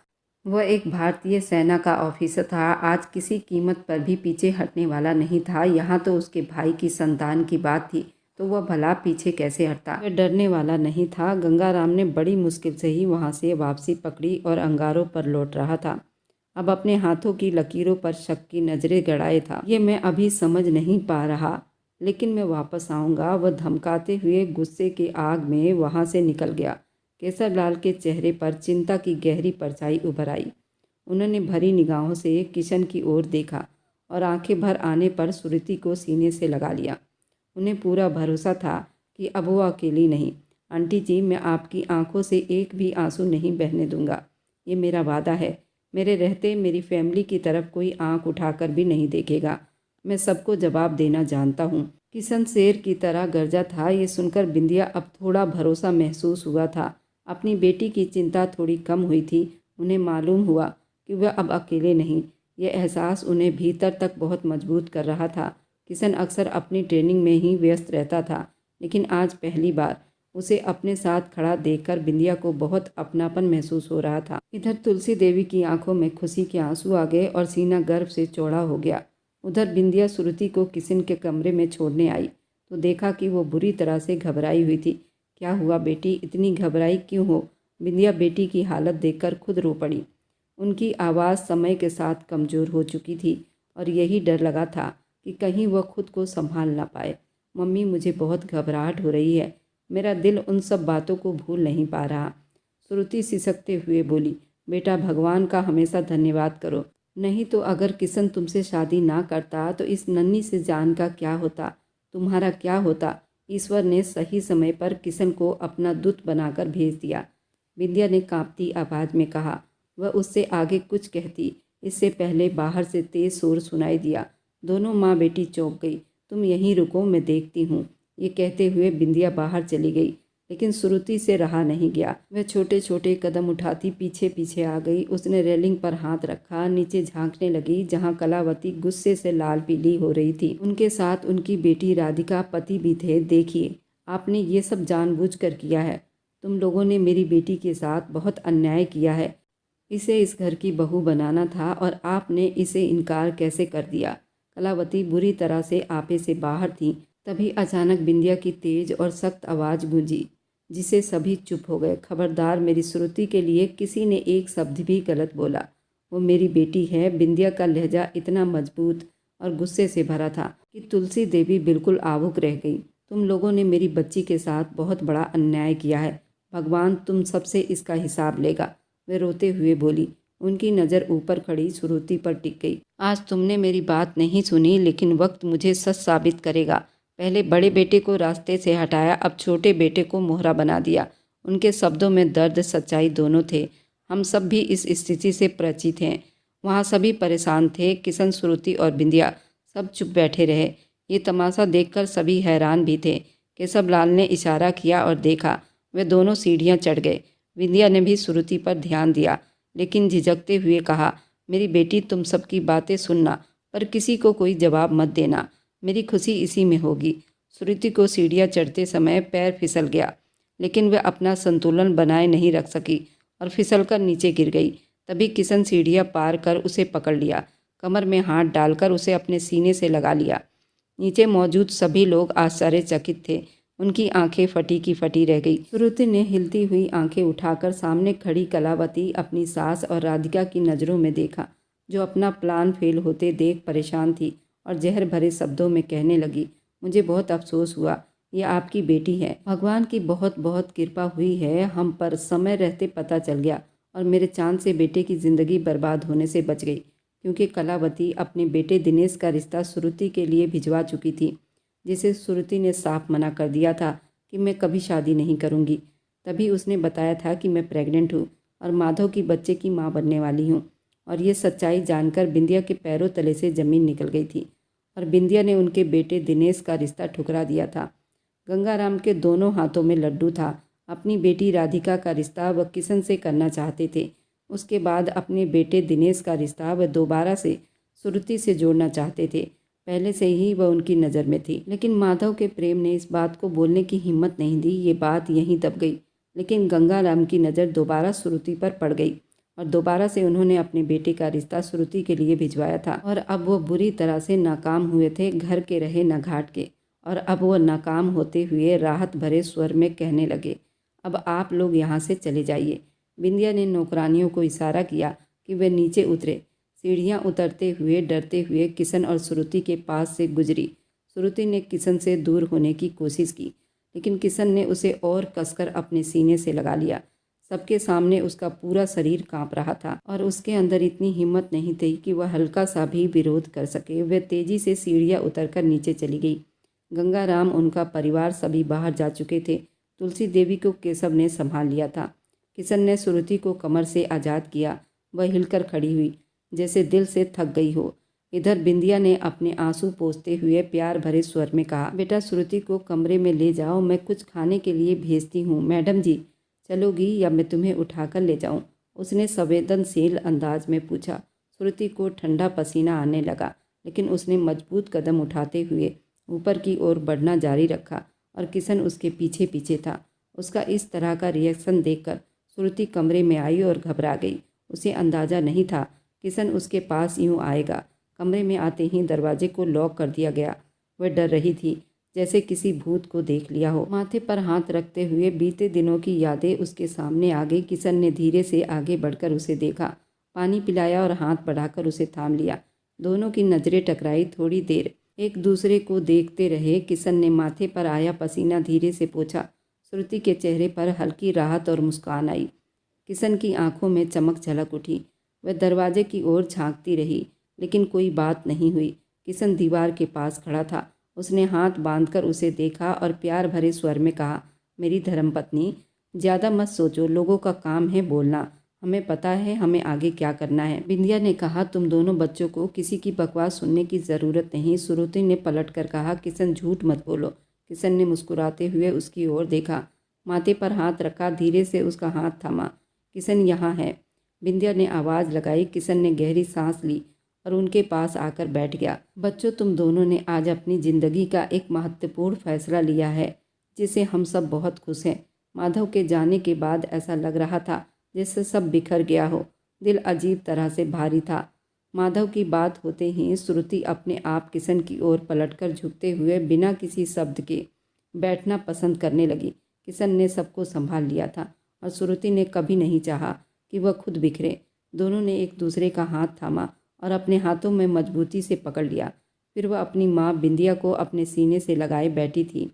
वह एक भारतीय सेना का ऑफिसर था। आज किसी कीमत पर भी पीछे हटने वाला नहीं था। यहाँ तो उसके भाई की संतान की बात थी, तो वह भला पीछे कैसे हटता। वह डरने वाला नहीं था। गंगाराम ने बड़ी मुश्किल से ही वहाँ से वापसी पकड़ी और अंगारों पर लौट रहा था। अब अपने हाथों की लकीरों पर शक की नजरें गड़ाए था। ये मैं अभी समझ नहीं पा रहा, लेकिन मैं वापस आऊँगा। वह धमकाते हुए गुस्से की आग में वहाँ से निकल गया। केशवलाल के चेहरे पर चिंता की गहरी परछाई उभर आई। उन्होंने भरी निगाहों से किशन की ओर देखा और आंखें भर आने पर श्रुति को सीने से लगा लिया। उन्हें पूरा भरोसा था कि अब वो अकेली नहीं। आंटी जी, मैं आपकी आंखों से एक भी आंसू नहीं बहने दूंगा, ये मेरा वादा है। मेरे रहते मेरी फैमिली की तरफ कोई आंख उठाकर भी नहीं देखेगा। मैं सबको जवाब देना जानता हूँ। किशन शेर की तरह गरजा था। ये सुनकर बिंदिया अब थोड़ा भरोसा महसूस हुआ था। अपनी बेटी की चिंता थोड़ी कम हुई थी। उन्हें मालूम हुआ कि वह अब अकेले नहीं। यह एहसास उन्हें भीतर तक बहुत मजबूत कर रहा था। किशन अक्सर अपनी ट्रेनिंग में ही व्यस्त रहता था, लेकिन आज पहली बार उसे अपने साथ खड़ा देखकर बिंदिया को बहुत अपनापन महसूस हो रहा था। इधर तुलसी देवी की आंखों में खुशी के आंसू आ गए और सीना गर्व से चौड़ा हो गया। उधर बिंदिया श्रुति को किशन के कमरे में छोड़ने आई तो देखा कि वो बुरी तरह से घबराई हुई थी। क्या हुआ बेटी, इतनी घबराई क्यों हो? बिंदिया बेटी की हालत देखकर खुद रो पड़ी। उनकी आवाज़ समय के साथ कमज़ोर हो चुकी थी और यही डर लगा था कि कहीं वह खुद को संभाल ना पाए। मम्मी, मुझे बहुत घबराहट हो रही है। मेरा दिल उन सब बातों को भूल नहीं पा रहा। श्रुति सिसकते हुए बोली, बेटा भगवान का हमेशा धन्यवाद करो, नहीं तो अगर किशन तुमसे शादी ना करता तो इस नन्ही से जान का क्या होता, तुम्हारा क्या होता। ईश्वर ने सही समय पर किशन को अपना दूत बनाकर भेज दिया। विंध्या ने कांपती आवाज़ में कहा। वह उससे आगे कुछ कहती, इससे पहले बाहर से तेज शोर सुनाई दिया। दोनों माँ बेटी चौंक गई। तुम यहीं रुको, मैं देखती हूँ। ये कहते हुए बिंदिया बाहर चली गई, लेकिन श्रुति से रहा नहीं गया। वह छोटे छोटे कदम उठाती पीछे पीछे आ गई। उसने रेलिंग पर हाथ रखा, नीचे झांकने लगी जहाँ कलावती गुस्से से लाल पीली हो रही थी। उनके साथ उनकी बेटी राधिका, पति भी थे। देखिए, आपने ये सब जानबूझकर किया है। तुम लोगों ने मेरी बेटी के साथ बहुत अन्याय किया है। इसे इस घर की बहू बनाना था और आपने इसे इनकार कैसे कर दिया। कलावती बुरी तरह से आपे से बाहर थी। तभी अचानक बिंदिया की तेज और सख्त आवाज़ गूंजी, जिसे सभी चुप हो गए। खबरदार, मेरी श्रुति के लिए किसी ने एक शब्द भी गलत बोला। वो मेरी बेटी है। बिंदिया का लहजा इतना मजबूत और गुस्से से भरा था कि तुलसी देवी बिल्कुल आभुक रह गई। तुम लोगों ने मेरी बच्ची के साथ बहुत बड़ा अन्याय किया है। भगवान तुम सबसे इसका हिसाब लेगा। वे रोते हुए बोली। उनकी नज़र ऊपर खड़ी श्रुति पर टिक गई। आज तुमने मेरी बात नहीं सुनी, लेकिन वक्त मुझे सच साबित करेगा। पहले बड़े बेटे को रास्ते से हटाया, अब छोटे बेटे को मोहरा बना दिया। उनके शब्दों में दर्द सच्चाई दोनों थे। हम सब भी इस स्थिति से परिचित हैं। वहाँ सभी परेशान थे। किशन, श्रुति और बिंदिया सब चुप बैठे रहे। ये तमाशा देखकर सभी हैरान भी थे। केशवलाल ने इशारा किया और देखा। वे दोनों सीढ़ियां चढ़ गए। विंध्या ने भी श्रुति पर ध्यान दिया, लेकिन झिझकते हुए कहा, मेरी बेटी, तुम सबकी बातें सुनना, पर किसी को कोई जवाब मत देना। मेरी खुशी इसी में होगी। श्रुति को सीढ़ियां चढ़ते समय पैर फिसल गया, लेकिन वह अपना संतुलन बनाए नहीं रख सकी और फिसलकर नीचे गिर गई। तभी किशन सीढ़ियां पार कर उसे पकड़ लिया, कमर में हाथ डालकर उसे अपने सीने से लगा लिया। नीचे मौजूद सभी लोग आश्चर्यचकित थे। उनकी आंखें फटी की फटी रह गई। श्रुति ने हिलती हुई आंखें उठाकर सामने खड़ी कलावती, अपनी सास और राधिका की नज़रों में देखा, जो अपना प्लान फेल होते देख परेशान थी और जहर भरे शब्दों में कहने लगी, मुझे बहुत अफसोस हुआ। ये आपकी बेटी है। भगवान की बहुत बहुत कृपा हुई है हम पर। समय रहते पता चल गया और मेरे चांद से बेटे की ज़िंदगी बर्बाद होने से बच गई, क्योंकि कलावती अपने बेटे दिनेश का रिश्ता श्रुति के लिए भिजवा चुकी थी, जिसे श्रुति ने साफ मना कर दिया था कि मैं कभी शादी नहीं करूंगी। तभी उसने बताया था कि मैं प्रेग्नेंट हूँ और माधव की बच्चे की माँ बनने वाली हूँ। और ये सच्चाई जानकर बिंदिया के पैरों तले से ज़मीन निकल गई थी और बिंदिया ने उनके बेटे दिनेश का रिश्ता ठुकरा दिया था। गंगाराम के दोनों हाथों में लड्डू था। अपनी बेटी राधिका का रिश्ता वह किशन से करना चाहते थे। उसके बाद अपने बेटे दिनेश का रिश्ता वह दोबारा से श्रुति से जोड़ना चाहते थे। पहले से ही वह उनकी नज़र में थी, लेकिन माधव के प्रेम ने इस बात को बोलने की हिम्मत नहीं दी। ये बात यहीं दब गई। लेकिन गंगाराम की नज़र दोबारा श्रुति पर पड़ गई और दोबारा से उन्होंने अपने बेटे का रिश्ता श्रुति के लिए भिजवाया था। और अब वो बुरी तरह से नाकाम हुए थे, घर के रहे न घाट के। और अब वो नाकाम होते हुए राहत भरे स्वर में कहने लगे, अब आप लोग यहाँ से चले जाइए। बिंदिया ने नौकरानियों को इशारा किया कि वे नीचे उतरे। सीढ़ियाँ उतरते हुए डरते हुए किशन और श्रुति के पास से गुजरी। श्रुति ने किशन से दूर होने की कोशिश की, लेकिन किशन ने उसे और कसकर अपने सीने से लगा लिया। सबके सामने उसका पूरा शरीर कांप रहा था और उसके अंदर इतनी हिम्मत नहीं थी कि वह हल्का सा भी विरोध कर सके। वह तेजी से सीढ़ियाँ उतरकर नीचे चली गई। गंगाराम, उनका परिवार सभी बाहर जा चुके थे। तुलसी देवी को केशव ने संभाल लिया था। किशन ने श्रुति को कमर से आज़ाद किया। वह हिलकर खड़ी हुई, जैसे दिल से थक गई हो। इधर बिंदिया ने अपने आंसू पोंछते हुए प्यार भरे स्वर में कहा, बेटा श्रुति को कमरे में ले जाओ, मैं कुछ खाने के लिए भेजती हूँ। मैडम जी, चलोगी या मैं तुम्हें उठाकर ले जाऊँ? उसने संवेदनशील अंदाज में पूछा। श्रुति को ठंडा पसीना आने लगा, लेकिन उसने मजबूत कदम उठाते हुए ऊपर की ओर बढ़ना जारी रखा और किशन उसके पीछे पीछे था। उसका इस तरह का रिएक्शन देखकर श्रुति कमरे में आई और घबरा गई। उसे अंदाज़ा नहीं था किशन उसके पास यूं आएगा। कमरे में आते ही दरवाजे को लॉक कर दिया गया। वह डर रही थी, जैसे किसी भूत को देख लिया हो। माथे पर हाथ रखते हुए बीते दिनों की यादें उसके सामने आ गई। किशन ने धीरे से आगे बढ़कर उसे देखा, पानी पिलाया और हाथ बढ़ाकर उसे थाम लिया। दोनों की नज़रें टकराई। थोड़ी देर एक दूसरे को देखते रहे। किशन ने माथे पर आया पसीना धीरे से पोंछा। श्रुति के चेहरे पर हल्की राहत और मुस्कान आई। किशन की आंखों में चमक झलक उठी। वह दरवाजे की ओर झांकती रही, लेकिन कोई बात नहीं हुई। किशन दीवार के पास खड़ा था। उसने हाथ बांधकर उसे देखा और प्यार भरे स्वर में कहा, मेरी धर्मपत्नी, ज़्यादा मत सोचो, लोगों का काम है बोलना। हमें पता है हमें आगे क्या करना है। बिंदिया ने कहा, तुम दोनों बच्चों को किसी की बकवास सुनने की ज़रूरत नहीं। श्रुति ने पलट कर कहा, किशन झूठ मत बोलो। किशन ने मुस्कुराते हुए उसकी ओर देखा, माथे पर हाथ रखा, धीरे से उसका हाथ थामा। किशन यहाँ है। बिंदिया ने आवाज़ लगाई। किशन ने गहरी सांस ली और उनके पास आकर बैठ गया। बच्चों, तुम दोनों ने आज अपनी ज़िंदगी का एक महत्वपूर्ण फैसला लिया है, जिससे हम सब बहुत खुश हैं। माधव के जाने के बाद ऐसा लग रहा था जैसे सब बिखर गया हो। दिल अजीब तरह से भारी था। माधव की बात होते ही श्रुति अपने आप किशन की ओर पलटकर झुकते हुए बिना किसी शब्द के बैठना पसंद करने लगी। किशन ने सबको संभाल लिया था और श्रुति ने कभी नहीं चाहा कि वह खुद बिखरे। दोनों ने एक दूसरे का हाथ थामा और अपने हाथों में मजबूती से पकड़ लिया। फिर वह अपनी माँ बिंदिया को अपने सीने से लगाए बैठी थी।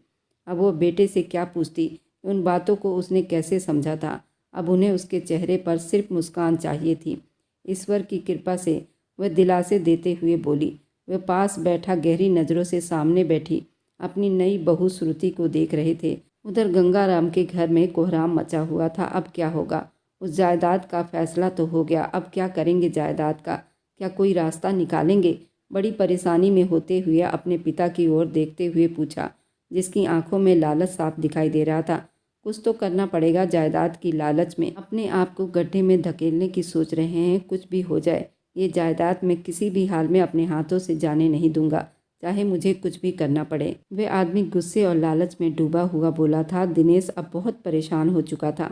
अब वो बेटे से क्या पूछती, उन बातों को उसने कैसे समझा था। अब उन्हें उसके चेहरे पर सिर्फ मुस्कान चाहिए थी। ईश्वर की कृपा से वह दिलासे देते हुए बोली। वह पास बैठा गहरी नज़रों से सामने बैठी अपनी नई बहू श्रुति को देख रहे थे। उधर गंगाराम के घर में कोहराम मचा हुआ था। अब क्या होगा? उस जायदाद का फैसला तो हो गया, अब क्या करेंगे जायदाद का? क्या कोई रास्ता निकालेंगे? बड़ी परेशानी में होते हुए अपने पिता की ओर देखते हुए पूछा, जिसकी आंखों में लालच साफ दिखाई दे रहा था। कुछ तो करना पड़ेगा। जायदाद की लालच में अपने आप को गड्ढे में धकेलने की सोच रहे हैं। कुछ भी हो जाए, ये जायदाद मैं किसी भी हाल में अपने हाथों से जाने नहीं दूंगा, चाहे मुझे कुछ भी करना पड़े। वह आदमी गुस्से और लालच में डूबा हुआ बोला था। दिनेश अब बहुत परेशान हो चुका था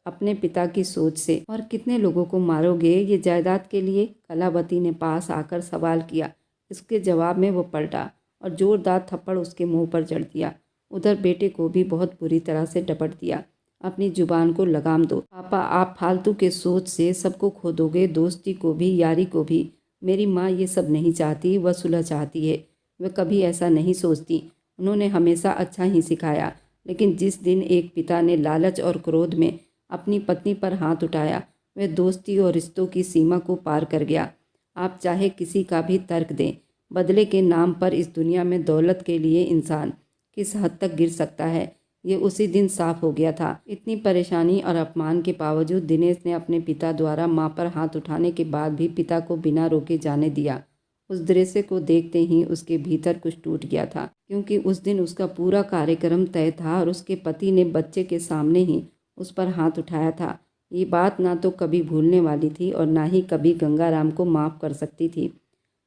अपने पिता की सोच से। और कितने लोगों को मारोगे ये जायदाद के लिए? कलावती ने पास आकर सवाल किया। इसके जवाब में वो पलटा और जोरदार थप्पड़ उसके मुंह पर जड़ दिया। उधर बेटे को भी बहुत बुरी तरह से डपट दिया। अपनी जुबान को लगाम दो पापा, आप फालतू के सोच से सबको खो दोगे, दोस्ती को भी, यारी को भी। मेरी माँ ये सब नहीं चाहती, वह सुलह चाहती है। वह कभी ऐसा नहीं सोचती। उन्होंने हमेशा अच्छा ही सिखाया। लेकिन जिस दिन एक पिता ने लालच और क्रोध में अपनी पत्नी पर हाथ उठाया, वह दोस्ती और रिश्तों की सीमा को पार कर गया। आप चाहे किसी का भी तर्क दें, बदले के नाम पर इस दुनिया में दौलत के लिए इंसान किस हद तक गिर सकता है, ये उसी दिन साफ हो गया था। इतनी परेशानी और अपमान के बावजूद दिनेश ने अपने पिता द्वारा मां पर हाथ उठाने के बाद भी पिता को बिना रोके जाने दिया। उस दृश्य को देखते ही उसके भीतर कुछ टूट गया था, क्योंकि उस दिन उसका पूरा कार्यक्रम तय था और उसके पति ने बच्चे के सामने ही उस पर हाथ उठाया था। ये बात ना तो कभी भूलने वाली थी और ना ही कभी गंगाराम को माफ़ कर सकती थी।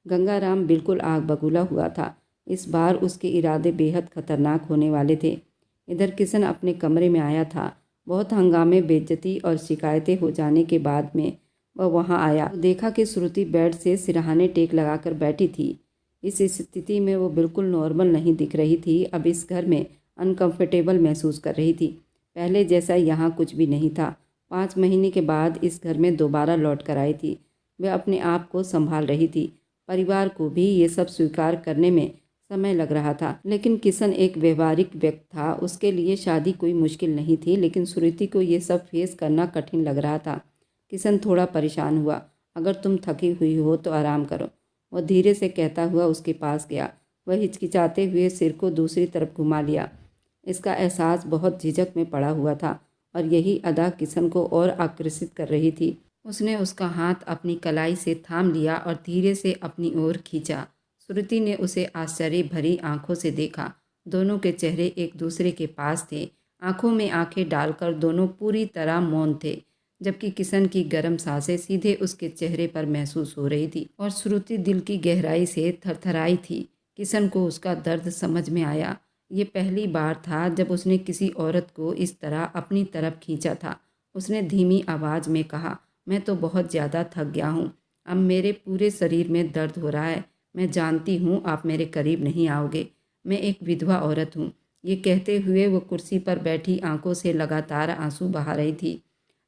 गंगाराम बिल्कुल आग बबूला हुआ था। इस बार उसके इरादे बेहद खतरनाक होने वाले थे। इधर किशन अपने कमरे में आया था। बहुत हंगामे, बेइज्जती और शिकायतें हो जाने के बाद में वह वहां आया तो देखा कि श्रुति बेड से सिरहाने टेक लगाकर बैठी थी। इस स्थिति में वो बिल्कुल नॉर्मल नहीं दिख रही थी। अब इस घर में अनकंफर्टेबल महसूस कर रही थी। पहले जैसा यहाँ कुछ भी नहीं था। 5 महीने के बाद इस घर में दोबारा लौट कर आई थी। वह अपने आप को संभाल रही थी। परिवार को भी ये सब स्वीकार करने में समय लग रहा था। लेकिन किशन एक व्यवहारिक व्यक्ति था। उसके लिए शादी कोई मुश्किल नहीं थी, लेकिन श्रुति को ये सब फेस करना कठिन लग रहा था। किशन थोड़ा परेशान हुआ। अगर तुम थकी हुई हो तो आराम करो, वह धीरे से कहता हुआ उसके पास गया। वह हिचकिचाते हुए सिर को दूसरी तरफ घुमा लिया। इसका एहसास बहुत झिझक में पड़ा हुआ था और यही अदा किशन को और आकर्षित कर रही थी। उसने उसका हाथ अपनी कलाई से थाम लिया और धीरे से अपनी ओर खींचा। श्रुति ने उसे आश्चर्य भरी आंखों से देखा। दोनों के चेहरे एक दूसरे के पास थे। आंखों में आंखें डालकर दोनों पूरी तरह मौन थे, जबकि किशन की गर्म सांसें सीधे उसके चेहरे पर महसूस हो रही थी और श्रुति दिल की गहराई से थरथराई थी। किशन को उसका दर्द समझ में आया। ये पहली बार था जब उसने किसी औरत को इस तरह अपनी तरफ खींचा था। उसने धीमी आवाज़ में कहा, मैं तो बहुत ज़्यादा थक गया हूँ। अब मेरे पूरे शरीर में दर्द हो रहा है। मैं जानती हूँ आप मेरे करीब नहीं आओगे। मैं एक विधवा औरत हूँ। ये कहते हुए वो कुर्सी पर बैठी आंखों से लगातार आंसू बहा रही थी।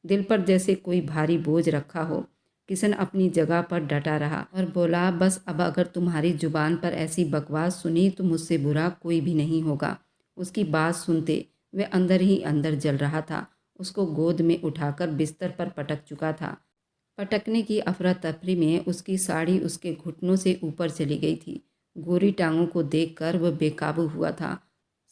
दिल पर जैसे कोई भारी बोझ रखा हो। किशन अपनी जगह पर डटा रहा और बोला, बस अब अगर तुम्हारी जुबान पर ऐसी बकवास सुनी तो मुझसे बुरा कोई भी नहीं होगा। उसकी बात सुनते वह अंदर ही अंदर जल रहा था। उसको गोद में उठाकर बिस्तर पर पटक चुका था। पटकने की अफरा तफरी में उसकी साड़ी उसके घुटनों से ऊपर चली गई थी। गोरी टांगों को देखकर वह बेकाबू हुआ था।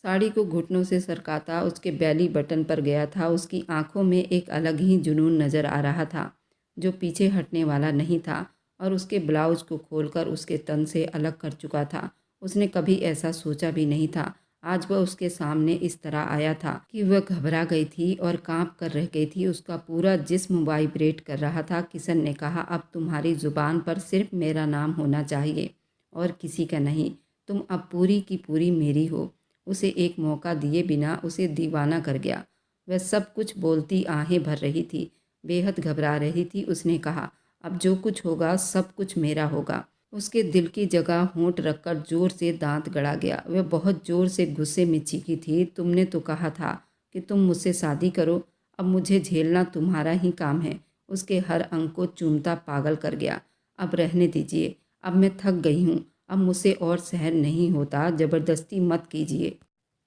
साड़ी को घुटनों से सरकाता उसके बैली बटन पर गया था। उसकी आंखों में एक अलग ही जुनून नजर आ रहा था, जो पीछे हटने वाला नहीं था और उसके ब्लाउज को खोलकर उसके तन से अलग कर चुका था। उसने कभी ऐसा सोचा भी नहीं था। आज वह उसके सामने इस तरह आया था कि वह घबरा गई थी और कांप कर रह गई थी। उसका पूरा जिस्म वाइब्रेट कर रहा था। किशन ने कहा, अब तुम्हारी जुबान पर सिर्फ मेरा नाम होना चाहिए और किसी का नहीं। तुम अब पूरी की पूरी मेरी हो। उसे एक मौका दिए बिना उसे दीवाना कर गया। वह सब कुछ बोलती आहें भर रही थी, बेहद घबरा रही थी। उसने कहा, अब जो कुछ होगा सब कुछ मेरा होगा। उसके दिल की जगह होंठ रखकर जोर से दांत गड़ा गया। वह बहुत जोर से गुस्से में चीखी थी, तुमने तो कहा था कि तुम मुझसे शादी करो। अब मुझे झेलना तुम्हारा ही काम है। उसके हर अंग को चूमता पागल कर गया। अब रहने दीजिए, अब मैं थक गई हूँ। अब मुझसे और सहन नहीं होता, ज़बरदस्ती मत कीजिए।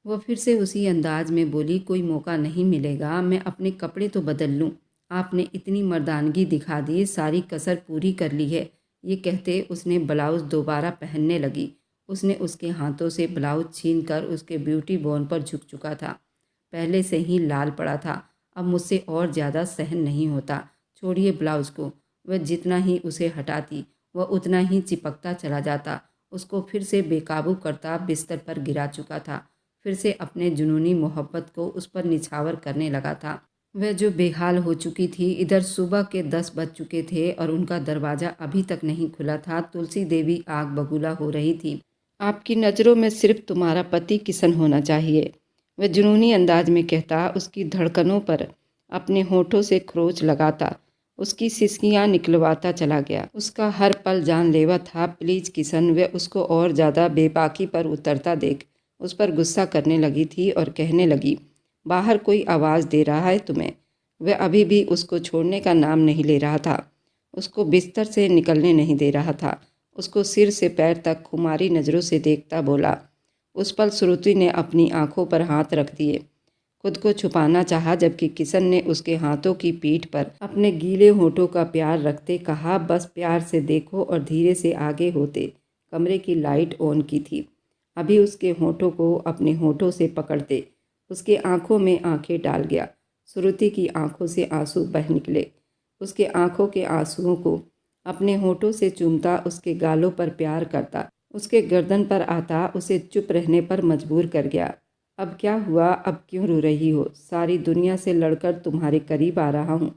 वह फिर से उसी अंदाज में बोली, कोई मौका नहीं मिलेगा। मैं अपने कपड़े तो बदल लूँ। आपने इतनी मर्दानगी दिखा दी, सारी कसर पूरी कर ली है। ये कहते उसने ब्लाउज दोबारा पहनने लगी। उसने उसके हाथों से ब्लाउज छीनकर उसके ब्यूटी बोन पर झुक चुका था। पहले से ही लाल पड़ा था। अब मुझसे और ज़्यादा सहन नहीं होता। छोड़िए ब्लाउज को। वह जितना ही उसे हटाती वह उतना ही चिपकता चला जाता। उसको फिर से बेकाबू करता बिस्तर पर गिरा चुका था। फिर से अपने जुनूनी मोहब्बत को उस पर निछावर करने लगा था। वह जो बेहाल हो चुकी थी, इधर सुबह के 10 बज चुके थे और उनका दरवाज़ा अभी तक नहीं खुला था। तुलसी देवी आग बबूला हो रही थी। आपकी नज़रों में सिर्फ तुम्हारा पति किशन होना चाहिए, वह जुनूनी अंदाज में कहता, उसकी धड़कनों पर अपने होठों से खरोंच लगाता, उसकी सिसकियां निकलवाता चला गया। उसका हर पल जानलेवा था। प्लीज़ किशन, वह उसको और ज़्यादा बेबाकी पर उतरता देख उस पर गुस्सा करने लगी थी और कहने लगी, बाहर कोई आवाज़ दे रहा है तुम्हें। वह अभी भी उसको छोड़ने का नाम नहीं ले रहा था, उसको बिस्तर से निकलने नहीं दे रहा था। उसको सिर से पैर तक खुमारी नज़रों से देखता बोला। उस पल श्रुति ने अपनी आंखों पर हाथ रख दिए, खुद को छुपाना चाहा, जबकि किशन ने उसके हाथों की पीठ पर अपने गीले होठों का प्यार रखते कहा, बस प्यार से देखो, और धीरे से आगे होते कमरे की लाइट ऑन की थी। अभी उसके होठों को अपने होठों से पकड़ते उसके आंखों में आंखें डाल गया। श्रुति की आंखों से आंसू बह निकले। उसके आंखों के आंसुओं को अपने होठों से चूमता, उसके गालों पर प्यार करता, उसके गर्दन पर आता, उसे चुप रहने पर मजबूर कर गया। अब क्या हुआ? अब क्यों रो रही हो? सारी दुनिया से लड़कर तुम्हारे करीब आ रहा हूँ,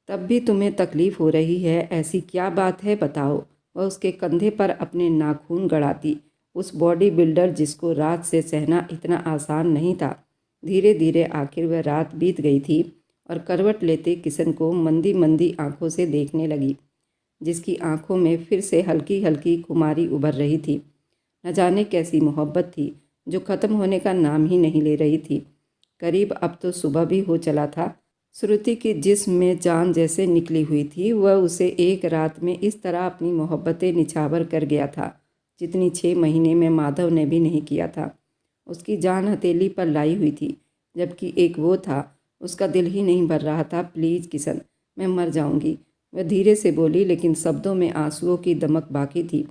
तब भी तुम्हें तकलीफ हो रही है। ऐसी क्या बात है, बताओ। वह उसके कंधे पर अपने नाखून गड़ाती, उस बॉडी बिल्डर जिसको रात से सहना इतना आसान नहीं था। धीरे धीरे आखिर वह रात बीत गई थी और करवट लेते किशन को मंदी मंदी आंखों से देखने लगी, जिसकी आंखों में फिर से हल्की हल्की खुमारी उभर रही थी। न जाने कैसी मोहब्बत थी जो ख़त्म होने का नाम ही नहीं ले रही थी। करीब अब तो सुबह भी हो चला था। श्रुति की जिस्म में जान जैसे निकली हुई थी। वह उसे एक रात में इस तरह अपनी मोहब्बतें निछावर कर गया था जितनी 6 महीने में माधव ने भी नहीं किया था। उसकी जान हथेली पर लाई हुई थी, जबकि एक वो था, उसका दिल ही नहीं भर रहा था। प्लीज़ किशन, मैं मर जाऊंगी, वह धीरे से बोली, लेकिन शब्दों में आंसुओं की दमक बाकी थी।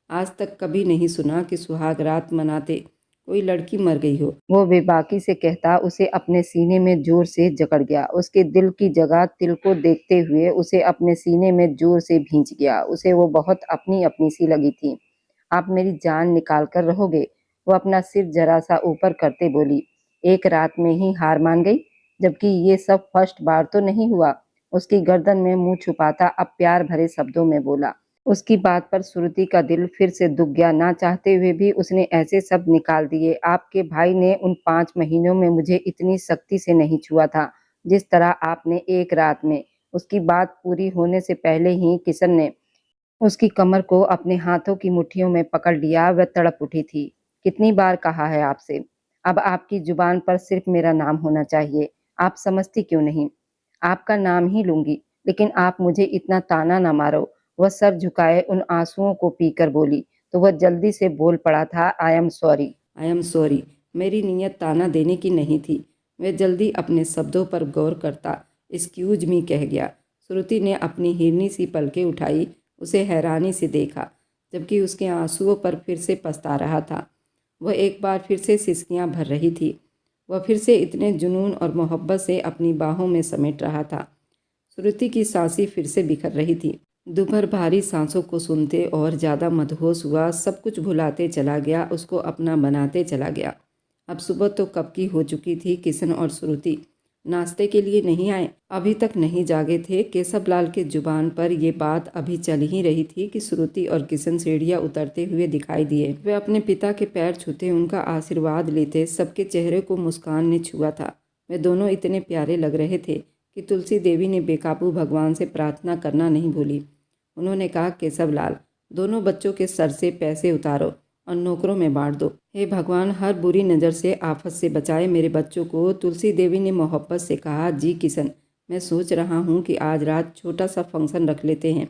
आज तक कभी नहीं सुना कि सुहाग रात मनाते कोई लड़की मर गई हो। वो बेबाकी से कहता, उसे अपने सीने में जोर से जकड़ गया। उसके दिल की जगह तिल को देखते हुए उसे अपने सीने में जोर से भींच गया। उसे वो बहुत अपनी अपनी सी लगी थी। आप मेरी जान निकाल कर रहोगे? वो अपना सिर जरा सा ऊपर करते बोली। एक रात में ही हार मान गई, जबकि ये सब फर्स्ट बार तो नहीं हुआ। उसकी गर्दन में मुंह छुपाता अब प्यार भरे शब्दों में बोला। उसकी बात पर श्रुति का दिल फिर से दुख गया। ना चाहते हुए भी उसने ऐसे शब्द निकाल दिए, आपके भाई ने उन 5 महीनों में मुझे इतनी सख्ती से नहीं छुआ था जिस तरह आपने एक रात में। उसकी बात पूरी होने से पहले ही किशन ने उसकी कमर को अपने हाथों की मुट्ठियों में पकड़ लिया। वह तड़प उठी थी। कितनी बार कहा है आपसे, अब आपकी जुबान पर सिर्फ मेरा नाम होना चाहिए। आप समझती क्यों नहीं? आपका नाम ही लूंगी, लेकिन आप मुझे इतना ताना ना मारो। वह सर झुकाए उन आंसुओं को पीकर बोली, तो वह जल्दी से बोल पड़ा था, I am sorry, I am sorry. मेरी नीयत ताना देने की नहीं थी। वह जल्दी अपने शब्दों पर गौर करता एक्सक्यूज मी कह गया। श्रुति ने अपनी हिरनी सी पलकें उठाई, उसे हैरानी से देखा, जबकि उसके आंसुओं पर फिर से पछता रहा था। वह एक बार फिर से सिसकियां भर रही थी। वह फिर से इतने जुनून और मोहब्बत से अपनी बाहों में समेट रहा था। श्रुति की सांसें फिर से बिखर रही थी। दोपहर भारी सांसों को सुनते और ज़्यादा मदहोश हुआ। सब कुछ भुलाते चला गया, उसको अपना बनाते चला गया। अब सुबह तो कब की हो चुकी थी। किशन और श्रुति नाश्ते के लिए नहीं आए, अभी तक नहीं जागे थे। केशवलाल के जुबान पर यह बात अभी चल ही रही थी कि श्रुति और किशन सीढ़ियां उतरते हुए दिखाई दिए। वे अपने पिता के पैर छूते, उनका आशीर्वाद लेते। सबके चेहरे को मुस्कान ने छुआ था। वे दोनों इतने प्यारे लग रहे थे कि तुलसी देवी ने बेकाबू भगवान से प्रार्थना करना नहीं भूली। उन्होंने कहा, केशवलाल, दोनों बच्चों के सर से पैसे उतारो और नौकरों में बांट दो। हे भगवान, हर बुरी नज़र से, आफत से बचाए मेरे बच्चों को। तुलसी देवी ने मोहब्बत से कहा, जी किशन, मैं सोच रहा हूँ कि आज रात छोटा सा फंक्शन रख लेते हैं,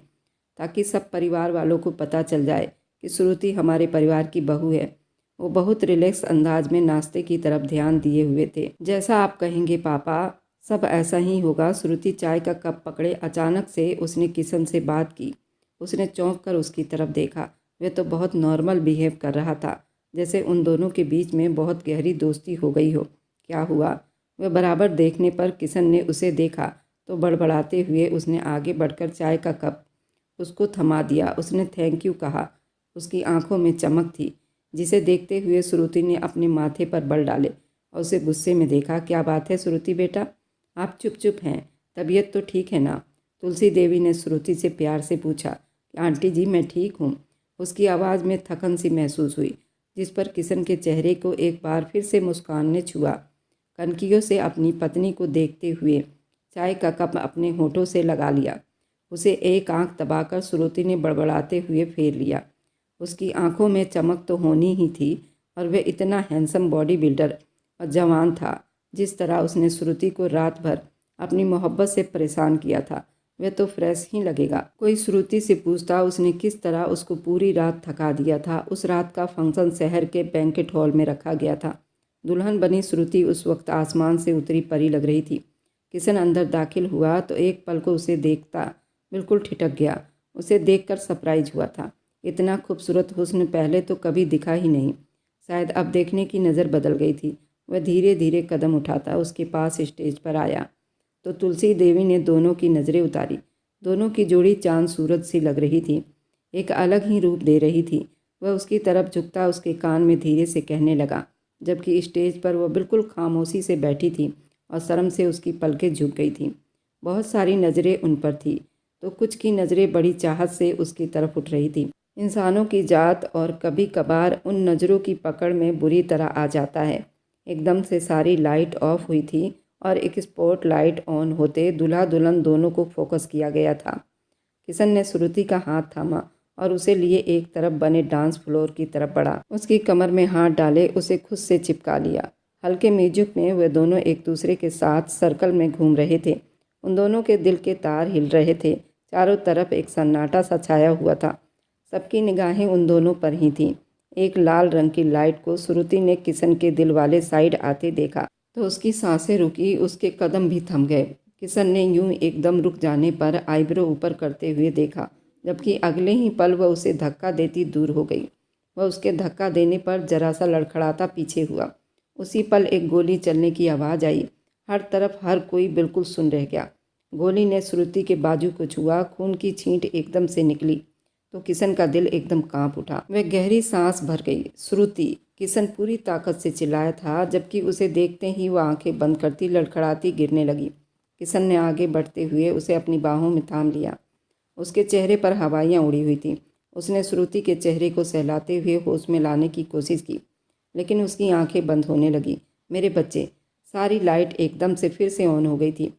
ताकि सब परिवार वालों को पता चल जाए कि श्रुति हमारे परिवार की बहू है। वो बहुत रिलैक्स अंदाज में नाश्ते की तरफ ध्यान दिए हुए थे। जैसा आप कहेंगे पापा, सब ऐसा ही होगा। श्रुति चाय का कप पकड़े अचानक से उसने किशन से बात की। उसने चौंक कर उसकी तरफ देखा। वह तो बहुत नॉर्मल बिहेव कर रहा था, जैसे उन दोनों के बीच में बहुत गहरी दोस्ती हो गई हो। क्या हुआ? वह बराबर देखने पर किशन ने उसे देखा तो बड़बड़ाते हुए उसने आगे बढ़कर चाय का कप उसको थमा दिया। उसने थैंक यू कहा। उसकी आंखों में चमक थी। जिसे देखते हुए श्रुति ने अपने माथे पर बल डाले और उसे गुस्से में देखा। क्या बात है श्रुति बेटा, आप चुप चुप हैं, तबीयत तो ठीक है ना? तुलसी देवी ने श्रुति से प्यार से पूछा। आंटी जी मैं ठीक हूँ। उसकी आवाज़ में थकन सी महसूस हुई, जिस पर किशन के चेहरे को एक बार फिर से मुस्कान ने छुआ। कनकियों से अपनी पत्नी को देखते हुए चाय का कप अपने होठों से लगा लिया। उसे एक आंख दबाकर श्रुति ने बड़बड़ाते हुए फेर लिया। उसकी आंखों में चमक तो होनी ही थी, और वह इतना हैंडसम बॉडी बिल्डर और जवान था। जिस तरह उसने श्रुति को रात भर अपनी मोहब्बत से परेशान किया था, वह तो फ्रेश ही लगेगा। कोई श्रुति से पूछता उसने किस तरह उसको पूरी रात थका दिया था। उस रात का फंक्शन शहर के बैंकेट हॉल में रखा गया था। दुल्हन बनी श्रुति उस वक्त आसमान से उतरी परी लग रही थी। किशन अंदर दाखिल हुआ तो एक पल को उसे देखता बिल्कुल ठिठक गया। उसे देखकर सरप्राइज हुआ था। इतना खूबसूरत हुस्न पहले तो कभी दिखा ही नहीं। शायद अब देखने की नज़र बदल गई थी। वह धीरे धीरे कदम उठाता उसके पास स्टेज पर आया तो तुलसी देवी ने दोनों की नज़रें उतारी। दोनों की जोड़ी चांद सूरज सी लग रही थी, एक अलग ही रूप दे रही थी। वह उसकी तरफ झुकता उसके कान में धीरे से कहने लगा, जबकि स्टेज पर वह बिल्कुल खामोशी से बैठी थी और शर्म से उसकी पलकें झुक गई थीं। बहुत सारी नज़रें उन पर थी तो कुछ की नज़रें बड़ी चाहत से उसकी तरफ उठ रही थी। इंसानों की जात और कभी कभार उन नज़रों की पकड़ में बुरी तरह आ जाता है। एकदम से सारी लाइट ऑफ हुई थी और एक स्पॉट लाइट ऑन होते दूल्हा दुल्हन दोनों को फोकस किया गया था। किशन ने श्रुति का हाथ थामा और उसे लिए एक तरफ बने डांस फ्लोर की तरफ बढ़ा। उसकी कमर में हाथ डाले उसे खुद से चिपका लिया। हल्के म्यूजिक में वे दोनों एक दूसरे के साथ सर्कल में घूम रहे थे। उन दोनों के दिल के तार हिल रहे थे। चारों तरफ एक सन्नाटा सा छाया हुआ था। सबकी निगाहें उन दोनों पर ही थीं। एक लाल रंग की लाइट को श्रुति ने किशन के दिल वाले साइड आते देखा तो उसकी सांसें रुकी, उसके कदम भी थम गए। किशन ने यूं एकदम रुक जाने पर आईब्रो ऊपर करते हुए देखा, जबकि अगले ही पल वह उसे धक्का देती दूर हो गई। वह उसके धक्का देने पर जरा सा लड़खड़ाता पीछे हुआ। उसी पल एक गोली चलने की आवाज़ आई। हर तरफ हर कोई बिल्कुल सुन रह गया। गोली ने श्रुति के बाजू को छुआ। खून की छींट एकदम से निकली तो किशन का दिल एकदम कांप उठा। वह गहरी सांस भर गई। श्रुति, किशन पूरी ताकत से चिल्लाया था, जबकि उसे देखते ही वह आंखें बंद करती लड़खड़ाती गिरने लगी। किशन ने आगे बढ़ते हुए उसे अपनी बाहों में थाम लिया। उसके चेहरे पर हवाइयाँ उड़ी हुई थीं। उसने श्रुति के चेहरे को सहलाते हुए होश में लाने की कोशिश की, लेकिन उसकी आंखें बंद होने लगी। मेरे बच्चे, सारी लाइट एकदम से फिर से ऑन हो गई थी।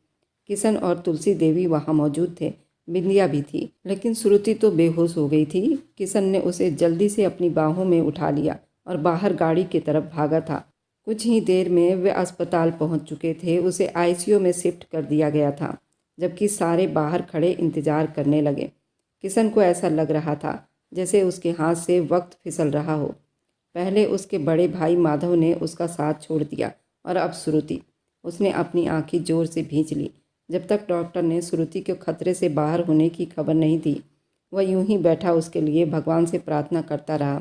किशन और तुलसी देवी वहाँ मौजूद थे, बिंदिया भी थी, लेकिन श्रुति तो बेहोश हो गई थी। किशन ने उसे जल्दी से अपनी बाहों में उठा लिया और बाहर गाड़ी की तरफ भागा था। कुछ ही देर में वे अस्पताल पहुंच चुके थे। उसे आईसीयू में शिफ्ट कर दिया गया था, जबकि सारे बाहर खड़े इंतजार करने लगे। किशन को ऐसा लग रहा था जैसे उसके हाथ से वक्त फिसल रहा हो। पहले उसके बड़े भाई माधव ने उसका साथ छोड़ दिया और अब श्रुति। उसने अपनी आंखें जोर से भींच ली। जब तक डॉक्टर ने श्रुति को खतरे से बाहर होने की खबर नहीं दी, वह यूं ही बैठा उसके लिए भगवान से प्रार्थना करता रहा।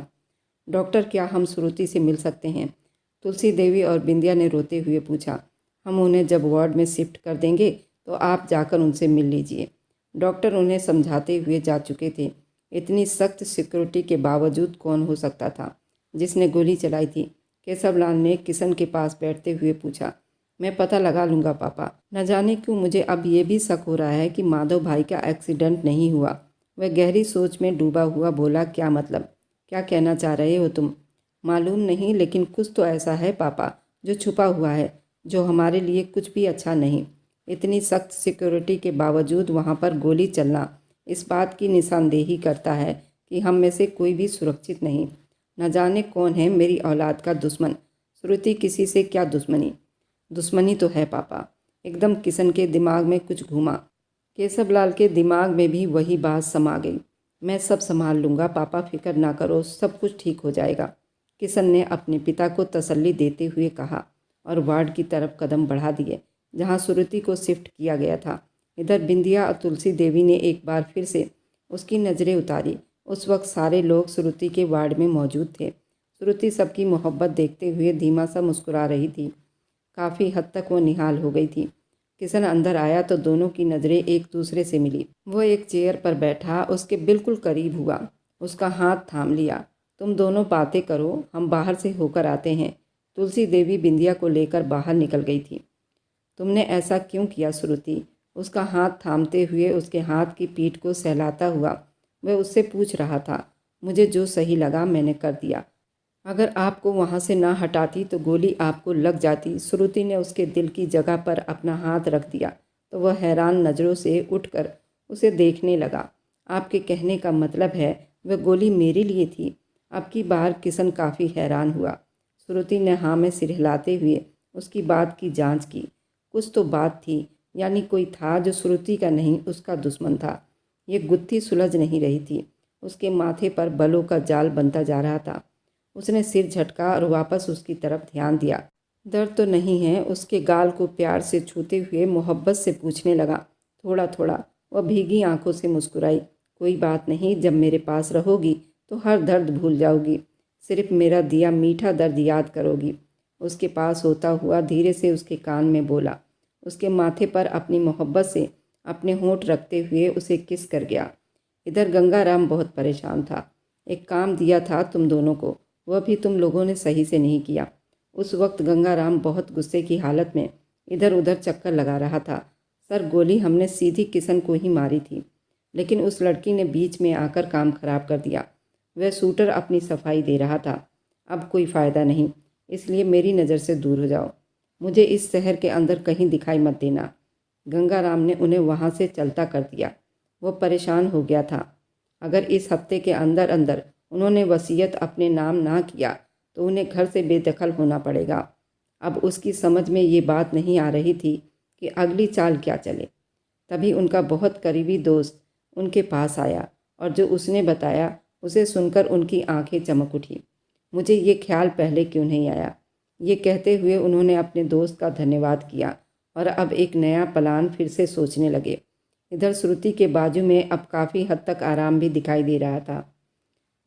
डॉक्टर, क्या हम श्रुति से मिल सकते हैं? तुलसी देवी और बिंदिया ने रोते हुए पूछा। हम उन्हें जब वार्ड में शिफ्ट कर देंगे तो आप जाकर उनसे मिल लीजिए। डॉक्टर उन्हें समझाते हुए जा चुके थे। इतनी सख्त सिक्योरिटी के बावजूद कौन हो सकता था जिसने गोली चलाई थी? केशवलाल ने किशन के पास बैठते हुए पूछा। मैं पता लगा लूँगा पापा। न जाने क्यों मुझे अब ये भी शक हो रहा है कि माधव भाई का एक्सीडेंट नहीं हुआ। वह गहरी सोच में डूबा हुआ बोला। क्या मतलब? क्या कहना चाह रहे हो तुम? मालूम नहीं, लेकिन कुछ तो ऐसा है पापा जो छुपा हुआ है, जो हमारे लिए कुछ भी अच्छा नहीं। इतनी सख्त सिक्योरिटी के बावजूद वहाँ पर गोली चलना इस बात की निशानदेही करता है कि हम में से कोई भी सुरक्षित नहीं। न जाने कौन है मेरी औलाद का दुश्मन। श्रुति किसी से क्या दुश्मनी? दुश्मनी तो है पापा। एकदम किशन के दिमाग में कुछ घूमा। केशवलाल के दिमाग में भी वही बात समा गई। मैं सब संभाल लूँगा पापा, फिक्र ना करो, सब कुछ ठीक हो जाएगा, किशन ने अपने पिता को तसल्ली देते हुए कहा और वार्ड की तरफ कदम बढ़ा दिए जहाँ श्रुति को शिफ्ट किया गया था। इधर बिंदिया और तुलसी देवी ने एक बार फिर से उसकी नज़रें उतारी। उस वक्त सारे लोग श्रुति के वार्ड में मौजूद थे। श्रुति सबकी मोहब्बत देखते हुए धीमा सा मुस्कुरा रही थी। काफ़ी हद तक वो निहाल हो गई थी। किशन अंदर आया तो दोनों की नज़रें एक दूसरे से मिली। वो एक चेयर पर बैठा उसके बिल्कुल करीब हुआ, उसका हाथ थाम लिया तुम दोनों बातें करो, हम बाहर से होकर आते हैं। तुलसी देवी बिंदिया को लेकर बाहर निकल गई थी। तुमने ऐसा क्यों किया श्रुति? उसका हाथ थामते हुए उसके हाथ की पीठ को सहलाता हुआ वह उससे पूछ रहा था। मुझे जो सही लगा मैंने कर दिया। अगर आपको वहाँ से ना हटाती तो गोली आपको लग जाती। श्रुति ने उसके दिल की जगह पर अपना हाथ रख दिया तो वह हैरान नज़रों से उठकर उसे देखने लगा। आपके कहने का मतलब है वह गोली मेरे लिए थी? अब की बार किशन काफ़ी हैरान हुआ। श्रुति ने हाँ में सिर हिलाते हुए उसकी बात की जांच की। कुछ तो बात थी, यानी कोई था जो श्रुति का नहीं उसका दुश्मन था। ये गुत्थी सुलझ नहीं रही थी। उसके माथे पर बलों का जाल बनता जा रहा था। उसने सिर झटका और वापस उसकी तरफ ध्यान दिया। दर्द तो नहीं है? उसके गाल को प्यार से छूते हुए मोहब्बत से पूछने लगा। थोड़ा थोड़ा। वह भीगी आंखों से मुस्कुराई। कोई बात नहीं, जब मेरे पास रहोगी तो हर दर्द भूल जाओगी। सिर्फ मेरा दिया मीठा दर्द याद करोगी। उसके पास होता हुआ धीरे से उसके कान में बोला। उसके माथे पर अपनी मोहब्बत से अपने होंठ रखते हुए उसे किस कर गया। इधर गंगाराम बहुत परेशान था। एक काम दिया था तुम दोनों को, वह भी तुम लोगों ने सही से नहीं किया। उस वक्त गंगाराम बहुत गुस्से की हालत में इधर उधर चक्कर लगा रहा था। सर, गोली हमने सीधी किशन को ही मारी थी, लेकिन उस लड़की ने बीच में आकर काम खराब कर दिया। वह शूटर अपनी सफाई दे रहा था। अब कोई फ़ायदा नहीं, इसलिए मेरी नज़र से दूर हो जाओ। मुझे इस शहर के अंदर कहीं दिखाई मत देना। गंगाराम ने उन्हें वहाँ से चलता कर दिया। वो परेशान हो गया था। अगर इस हफ्ते के अंदर अंदर उन्होंने वसीयत अपने नाम ना किया तो उन्हें घर से बेदखल होना पड़ेगा। अब उसकी समझ में ये बात नहीं आ रही थी कि अगली चाल क्या चले। तभी उनका बहुत करीबी दोस्त उनके पास आया और जो उसने बताया उसे सुनकर उनकी आंखें चमक उठी। मुझे ये ख्याल पहले क्यों नहीं आया? ये कहते हुए उन्होंने अपने दोस्त का धन्यवाद किया और अब एक नया प्लान फिर से सोचने लगे। इधर श्रुति के बाजू में अब काफ़ी हद तक आराम भी दिखाई दे रहा था।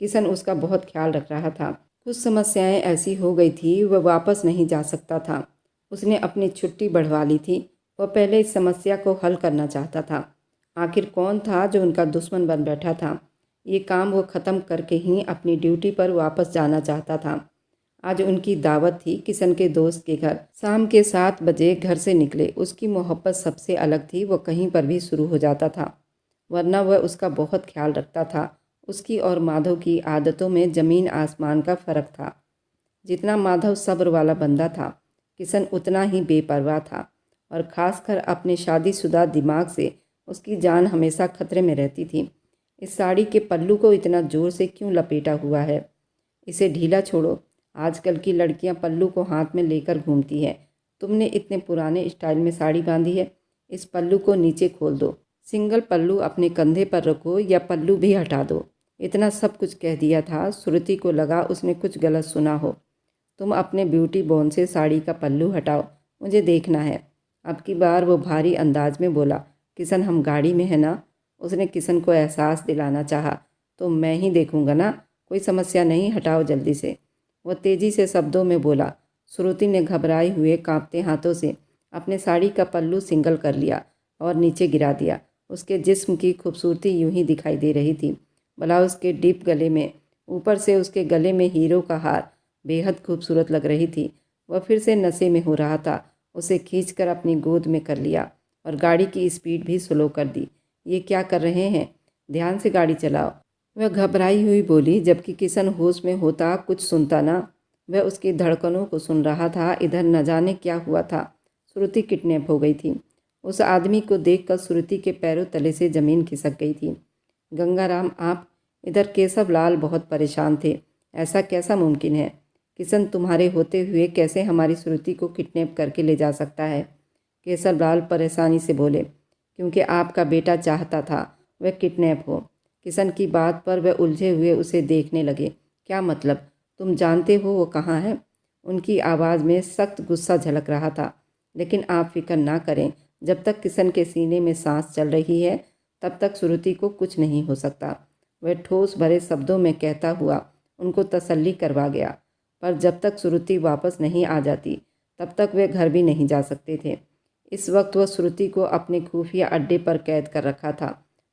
किशन उसका बहुत ख्याल रख रहा था। कुछ समस्याएं ऐसी हो गई थी वह वापस नहीं जा सकता था। उसने अपनी छुट्टी बढ़वा ली थी। वह पहले इस समस्या को हल करना चाहता था। आखिर कौन था जो उनका दुश्मन बन बैठा था? ये काम वो ख़त्म करके ही अपनी ड्यूटी पर वापस जाना चाहता था। आज उनकी दावत थी किशन के दोस्त के घर। शाम के 7 बजे घर से निकले। उसकी मोहब्बत सबसे अलग थी। वह कहीं पर भी शुरू हो जाता था, वरना वह उसका बहुत ख्याल रखता था। उसकी और माधव की आदतों में ज़मीन आसमान का फ़र्क था। जितना माधव सब्र वाला बंदा था, किशन उतना ही बेपरवाह था और ख़ासकर अपने शादीशुदा दिमाग से उसकी जान हमेशा खतरे में रहती थी। इस साड़ी के पल्लू को इतना ज़ोर से क्यों लपेटा हुआ है? इसे ढीला छोड़ो। आजकल की लड़कियां पल्लू को हाथ में लेकर घूमती हैं। तुमने इतने पुराने स्टाइल में साड़ी बांधी है। इस पल्लू को नीचे खोल दो। सिंगल पल्लू अपने कंधे पर रखो या पल्लू भी हटा दो। इतना सब कुछ कह दिया था। श्रुति को लगा उसने कुछ गलत सुना हो। तुम अपने ब्यूटी बॉन से साड़ी का पल्लू हटाओ, मुझे देखना है। अब की बार वो भारी अंदाज में बोला। किशन, हम गाड़ी में है ना? उसने किशन को एहसास दिलाना चाहा। तो मैं ही देखूंगा ना, कोई समस्या नहीं, हटाओ जल्दी से। वह तेजी से शब्दों में बोला। श्रुति ने घबराए हुए कांपते हाथों से अपने साड़ी का पल्लू सिंगल कर लिया और नीचे गिरा दिया। उसके जिस्म की खूबसूरती यूं ही दिखाई दे रही थी। ब्लाउज के डीप गले में ऊपर से उसके गले में हीरो का हार बेहद खूबसूरत लग रही थी। वह फिर से नशे में हो रहा था। उसे खींचकर अपनी गोद में कर लिया और गाड़ी की स्पीड भी स्लो कर दी। ये क्या कर रहे हैं? ध्यान से गाड़ी चलाओ, वह घबराई हुई बोली, जबकि किशन होश में होता कुछ सुनता ना। वह उसकी धड़कनों को सुन रहा था। इधर न जाने क्या हुआ था। श्रुति किडनैप हो गई थी। उस आदमी को देखकर श्रुति के पैरों तले से ज़मीन खिसक गई थी। गंगाराम, आप? इधर केशव लाल बहुत परेशान थे। ऐसा कैसा मुमकिन है? किशन तुम्हारे होते हुए कैसे हमारी श्रुति को किडनैप करके ले जा सकता है? केशव लाल परेशानी से बोले। क्योंकि आपका बेटा चाहता था वह किडनैप हो। किशन की बात पर वह उलझे हुए उसे देखने लगे। क्या मतलब? तुम जानते हो वो कहाँ है? उनकी आवाज़ में सख्त गुस्सा झलक रहा था। लेकिन आप फिक्र ना करें, जब तक किशन के सीने में सांस चल रही है तब तक श्रुति को कुछ नहीं हो सकता। वह ठोस भरे शब्दों में कहता हुआ उनको तसल्ली करवा गया। पर जब तक श्रुति वापस नहीं आ जाती तब तक वे घर भी नहीं जा सकते थे। इस वक्त वह श्रुति को अपने खुफिया अड्डे पर कैद कर रखा था।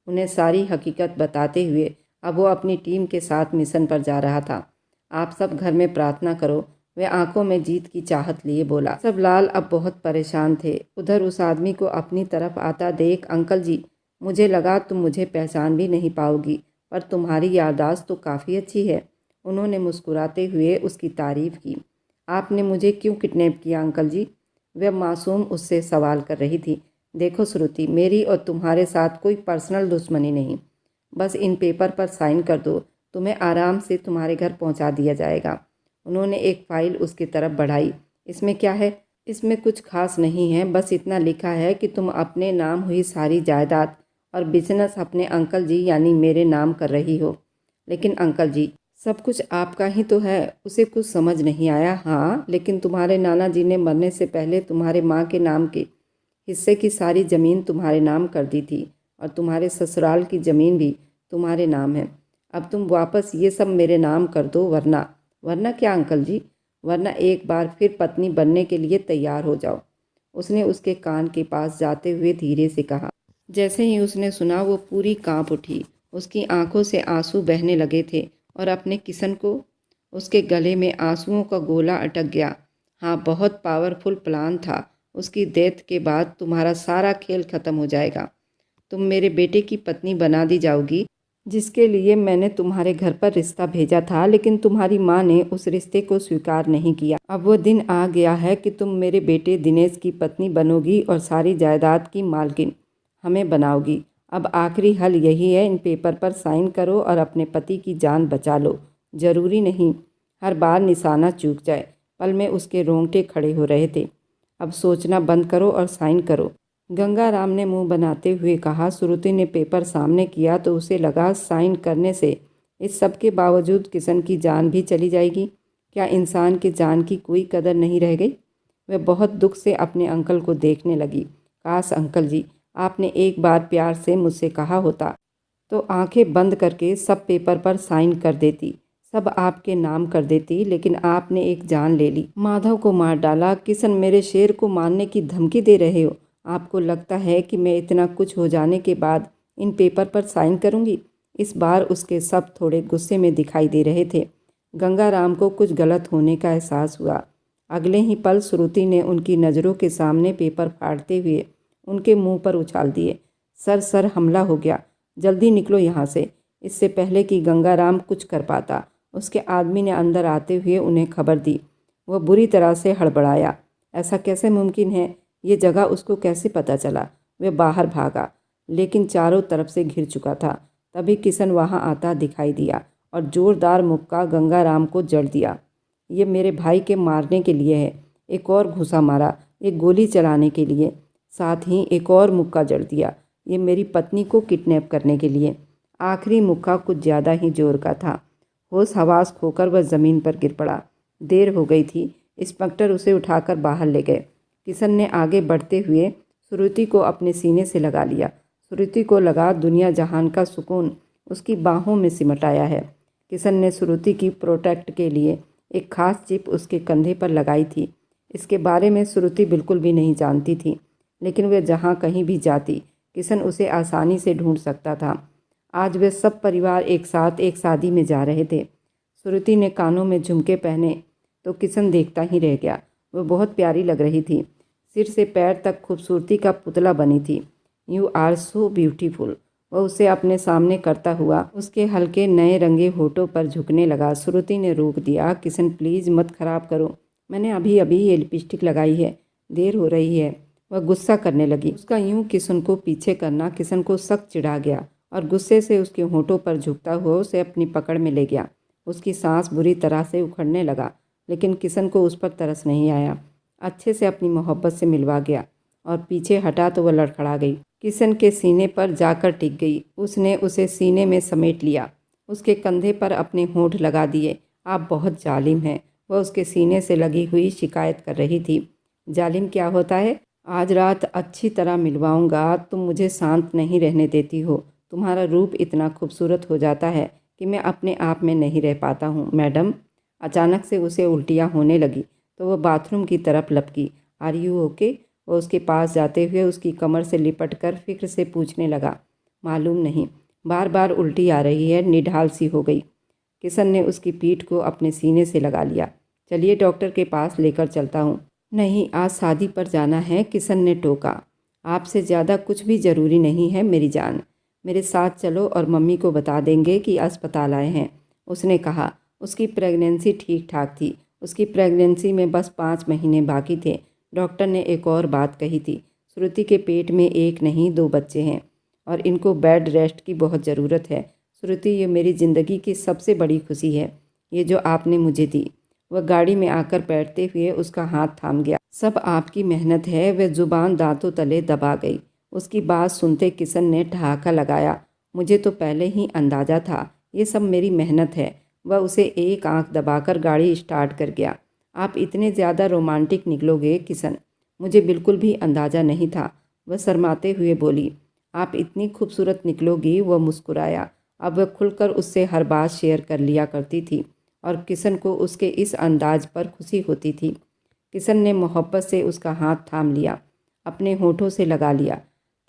उन्हें सारी हकीकत बताते हुए अब वो अपनी टीम के साथ मिशन पर जा रहा था। आप सब घर में प्रार्थना करो, वह आंखों में जीत की चाहत लिए बोला। सब लाल अब बहुत परेशान थे। उधर उस आदमी को अपनी तरफ आता देख, अंकल जी, मुझे लगा तुम मुझे पहचान भी नहीं पाओगी, पर तुम्हारी याददाश्त तो काफ़ी अच्छी है। उन्होंने मुस्कुराते हुए उसकी तारीफ की। आपने मुझे क्यों किडनैप किया अंकल जी? वह मासूम उससे सवाल कर रही थी। देखो श्रुति, मेरी और तुम्हारे साथ कोई पर्सनल दुश्मनी नहीं। बस इन पेपर पर साइन कर दो, तुम्हें आराम से तुम्हारे घर पहुंचा दिया जाएगा। उन्होंने एक फाइल उसकी तरफ बढ़ाई। इसमें क्या है? इसमें कुछ खास नहीं है, बस इतना लिखा है कि तुम अपने नाम हुई सारी जायदाद और बिजनेस अपने अंकल जी यानी मेरे नाम कर रही हो। लेकिन अंकल जी, सब कुछ आपका ही तो है। उसे कुछ समझ नहीं आया। हाँ, लेकिन तुम्हारे नाना जी ने मरने से पहले तुम्हारे माँ के नाम के हिस्से की सारी ज़मीन तुम्हारे नाम कर दी थी और तुम्हारे ससुराल की ज़मीन भी तुम्हारे नाम है। अब तुम वापस ये सब मेरे नाम कर दो, वरना क्या अंकल जी? वरना एक बार फिर पत्नी बनने के लिए तैयार हो जाओ। उसने उसके कान के पास जाते हुए धीरे से कहा। जैसे ही उसने सुना वो पूरी कांप उठी। उसकी आंखों से आंसू बहने लगे थे और अपने किशन को उसके गले में आंसुओं का गोला अटक गया। हाँ, बहुत पावरफुल प्लान था। उसकी डेथ के बाद तुम्हारा सारा खेल खत्म हो जाएगा। तुम मेरे बेटे की पत्नी बना दी जाओगी, जिसके लिए मैंने तुम्हारे घर पर रिश्ता भेजा था, लेकिन तुम्हारी माँ ने उस रिश्ते को स्वीकार नहीं किया। अब वो दिन आ गया है कि तुम मेरे बेटे दिनेश की पत्नी बनोगी और सारी जायदाद की मालकिन हमें बनाओगी। अब आखिरी हल यही है, इन पेपर पर साइन करो और अपने पति की जान बचा लो। जरूरी नहीं हर बार निशाना चूक जाए। पल में उसके रोंगटे खड़े हो रहे थे। अब सोचना बंद करो और साइन करो। गंगाराम ने मुंह बनाते हुए कहा। श्रुति ने पेपर सामने किया तो उसे लगा साइन करने से इस सब के बावजूद किशन की जान भी चली जाएगी। क्या इंसान की जान की कोई कदर नहीं रह गई? वह बहुत दुख से अपने अंकल को देखने लगी। काश अंकल जी, आपने एक बार प्यार से मुझसे कहा होता तो आंखें बंद करके सब पेपर पर साइन कर देती, सब आपके नाम कर देती, लेकिन आपने एक जान ले ली, माधव को मार डाला। किशन, मेरे शेर को मारने की धमकी दे रहे हो? आपको लगता है कि मैं इतना कुछ हो जाने के बाद इन पेपर पर साइन करूंगी? इस बार उसके सब थोड़े गुस्से में दिखाई दे रहे थे। गंगाराम को कुछ गलत होने का एहसास हुआ। अगले ही पल श्रुति ने उनकी नज़रों के सामने पेपर फाड़ते हुए उनके मुंह पर उछाल दिए। सर हमला हो गया, जल्दी निकलो यहाँ से। इससे पहले कि गंगाराम कुछ कर पाता, उसके आदमी ने अंदर आते हुए उन्हें खबर दी। वह बुरी तरह से हड़बड़ाया। ऐसा कैसे मुमकिन है? ये जगह उसको कैसे पता चला? वह बाहर भागा, लेकिन चारों तरफ से घिर चुका था। तभी किशन वहाँ आता दिखाई दिया और जोरदार मुक्का गंगाराम को जड़ दिया। ये मेरे भाई के मारने के लिए है। एक और घुसा मारा, एक गोली चलाने के लिए, साथ ही एक और मुक्का जड़ दिया, ये मेरी पत्नी को किडनैप करने के लिए। आखिरी मुक्का कुछ ज़्यादा ही जोर का था। होश हवास खोकर वह ज़मीन पर गिर पड़ा। देर हो गई थी। इंस्पेक्टर उसे उठाकर बाहर ले गए। किशन ने आगे बढ़ते हुए श्रुति को अपने सीने से लगा लिया। श्रुति को लगा दुनिया जहान का सुकून उसकी बाहों में सिमट आया है। किशन ने श्रुति की प्रोटेक्ट के लिए एक खास चिप उसके कंधे पर लगाई थी। इसके बारे में श्रुति बिल्कुल भी नहीं जानती थी, लेकिन वह जहाँ कहीं भी जाती किशन उसे आसानी से ढूंढ सकता था। आज वे सब परिवार एक साथ एक शादी में जा रहे थे। श्रुति ने कानों में झुमके पहने तो किशन देखता ही रह गया। वह बहुत प्यारी लग रही थी, सिर से पैर तक खूबसूरती का पुतला बनी थी। यू आर सो ब्यूटीफुल, वह उसे अपने सामने करता हुआ उसके हल्के नए रंगे होठों पर झुकने लगा। श्रुति ने रोक दिया। किशन, प्लीज़ मत खराब करो, मैंने अभी अभी ये लिपस्टिक लगाई है, देर हो रही है। वह गुस्सा करने लगी। उसका यूं किशन को पीछे करना किशन को सख्त चिढ़ा गया और गुस्से से उसके होठों पर झुकता हुआ उसे अपनी पकड़ में ले गया। उसकी सांस बुरी तरह से उखड़ने लगा, लेकिन किशन को उस पर तरस नहीं आया। अच्छे से अपनी मोहब्बत से मिलवा गया और पीछे हटा तो वह लड़खड़ा गई। किशन के सीने पर जाकर टिक गई। उसने उसे सीने में समेट लिया, उसके कंधे पर अपने होंठ लगा दिए। आप बहुत जालिम हैं, वह उसके सीने से लगी हुई शिकायत कर रही थी। जालिम क्या होता है? आज रात अच्छी तरह मिलवाऊंगा। तुम मुझे शांत नहीं रहने देती हो। तुम्हारा रूप इतना खूबसूरत हो जाता है कि मैं अपने आप में नहीं रह पाता हूँ मैडम। अचानक से उसे उल्टियाँ होने लगी तो वह बाथरूम की तरफ लपकी। Are you okay? वह उसके पास जाते हुए उसकी कमर से लिपट कर फिक्र से पूछने लगा। मालूम नहीं, बार बार उल्टी आ रही है, निढाल सी हो गई। किशन ने उसकी पीठ को अपने सीने से लगा लिया। चलिए डॉक्टर के पास लेकर चलता हूँ। नहीं, आज शादी पर जाना है, किशन ने टोका। आपसे ज़्यादा कुछ भी ज़रूरी नहीं है मेरी जान। मेरे साथ चलो और मम्मी को बता देंगे कि अस्पताल आए हैं। उसने कहा। उसकी प्रेगनेंसी ठीक ठाक थी। उसकी प्रेगनेंसी में बस 5 महीने बाकी थे। डॉक्टर ने एक और बात कही थी, श्रुति के पेट में एक नहीं 2 बच्चे हैं और इनको बेड रेस्ट की बहुत ज़रूरत है। श्रुति, ये मेरी ज़िंदगी की सबसे बड़ी खुशी है, ये जो आपने मुझे दी। वह गाड़ी में आकर बैठते हुए उसका हाथ थाम गया। सब आपकी मेहनत है। वह जुबान दांतों तले दबा गई। उसकी बात सुनते किशन ने ठहाका लगाया। मुझे तो पहले ही अंदाज़ा था, ये सब मेरी मेहनत है। वह उसे एक आंख दबाकर गाड़ी स्टार्ट कर गया। आप इतने ज़्यादा रोमांटिक निकलोगे किशन, मुझे बिल्कुल भी अंदाज़ा नहीं था। वह शर्माते हुए बोली। आप इतनी खूबसूरत निकलोगी। वह मुस्कुराया। अब वह खुलकर उससे हर बात शेयर कर लिया करती थी और किशन को उसके इस अंदाज पर खुशी होती थी। किशन ने मोहब्बत से उसका हाथ थाम लिया, अपने होठों से लगा लिया।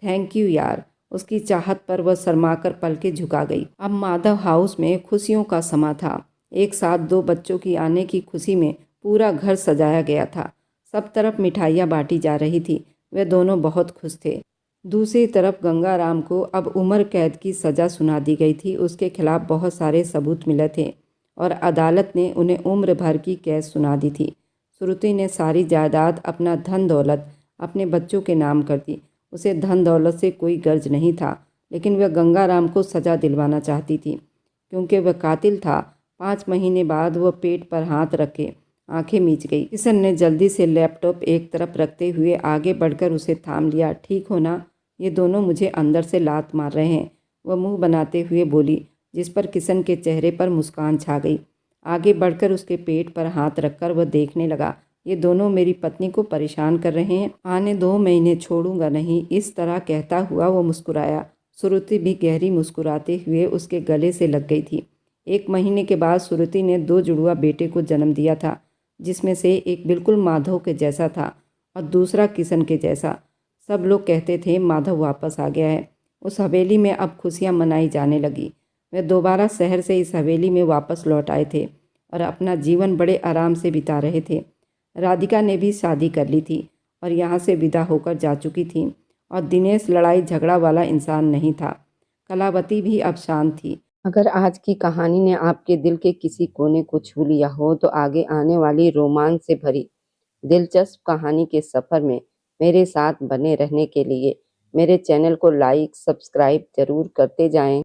थैंक यू यार। उसकी चाहत पर वह शर्माकर पलकें झुका गई। अब माधव हाउस में खुशियों का समा था। एक साथ 2 बच्चों की आने की खुशी में पूरा घर सजाया गया था। सब तरफ मिठाइयाँ बांटी जा रही थी। वे दोनों बहुत खुश थे। दूसरी तरफ गंगाराम को अब उम्र कैद की सज़ा सुना दी गई थी। उसके खिलाफ बहुत सारे सबूत मिले थे और अदालत ने उन्हें उम्र भर की कैद सुना दी थी। श्रुति ने सारी जायदाद, अपना धन दौलत अपने बच्चों के नाम कर दी। उसे धन दौलत से कोई गर्ज नहीं था, लेकिन वह गंगाराम को सज़ा दिलवाना चाहती थी क्योंकि वह कातिल था। 5 महीने बाद वह पेट पर हाथ रखे आंखें मीच गई। किशन ने जल्दी से लैपटॉप एक तरफ रखते हुए आगे बढ़कर उसे थाम लिया। ठीक हो ना? ये दोनों मुझे अंदर से लात मार रहे हैं, वह मुंह बनाते हुए बोली, जिस पर किशन के चेहरे पर मुस्कान छा गई। आगे बढ़कर उसके पेट पर हाथ रखकर वह देखने लगा। ये दोनों मेरी पत्नी को परेशान कर रहे हैं। आने 2 महीने छोड़ूंगा नहीं। इस तरह कहता हुआ वो मुस्कुराया। श्रुति भी गहरी मुस्कुराते हुए उसके गले से लग गई थी। 1 महीने के बाद श्रुति ने 2 जुड़वा बेटे को जन्म दिया था, जिसमें से एक बिल्कुल माधव के जैसा था और दूसरा किशन के जैसा। सब लोग कहते थे माधव वापस आ गया है। उस हवेली में अब खुशियां मनाई जाने लगी। वे दोबारा शहर से इस हवेली में वापस लौट आए थे और अपना जीवन बड़े आराम से बिता रहे थे। राधिका ने भी शादी कर ली थी और यहाँ से विदा होकर जा चुकी थी और दिनेश लड़ाई झगड़ा वाला इंसान नहीं था। कलावती भी अब शांत थी। अगर आज की कहानी ने आपके दिल के किसी कोने को छू लिया हो तो आगे आने वाली रोमांच से भरी दिलचस्प कहानी के सफ़र में मेरे साथ बने रहने के लिए मेरे चैनल को लाइक सब्सक्राइब ज़रूर करते जाएं।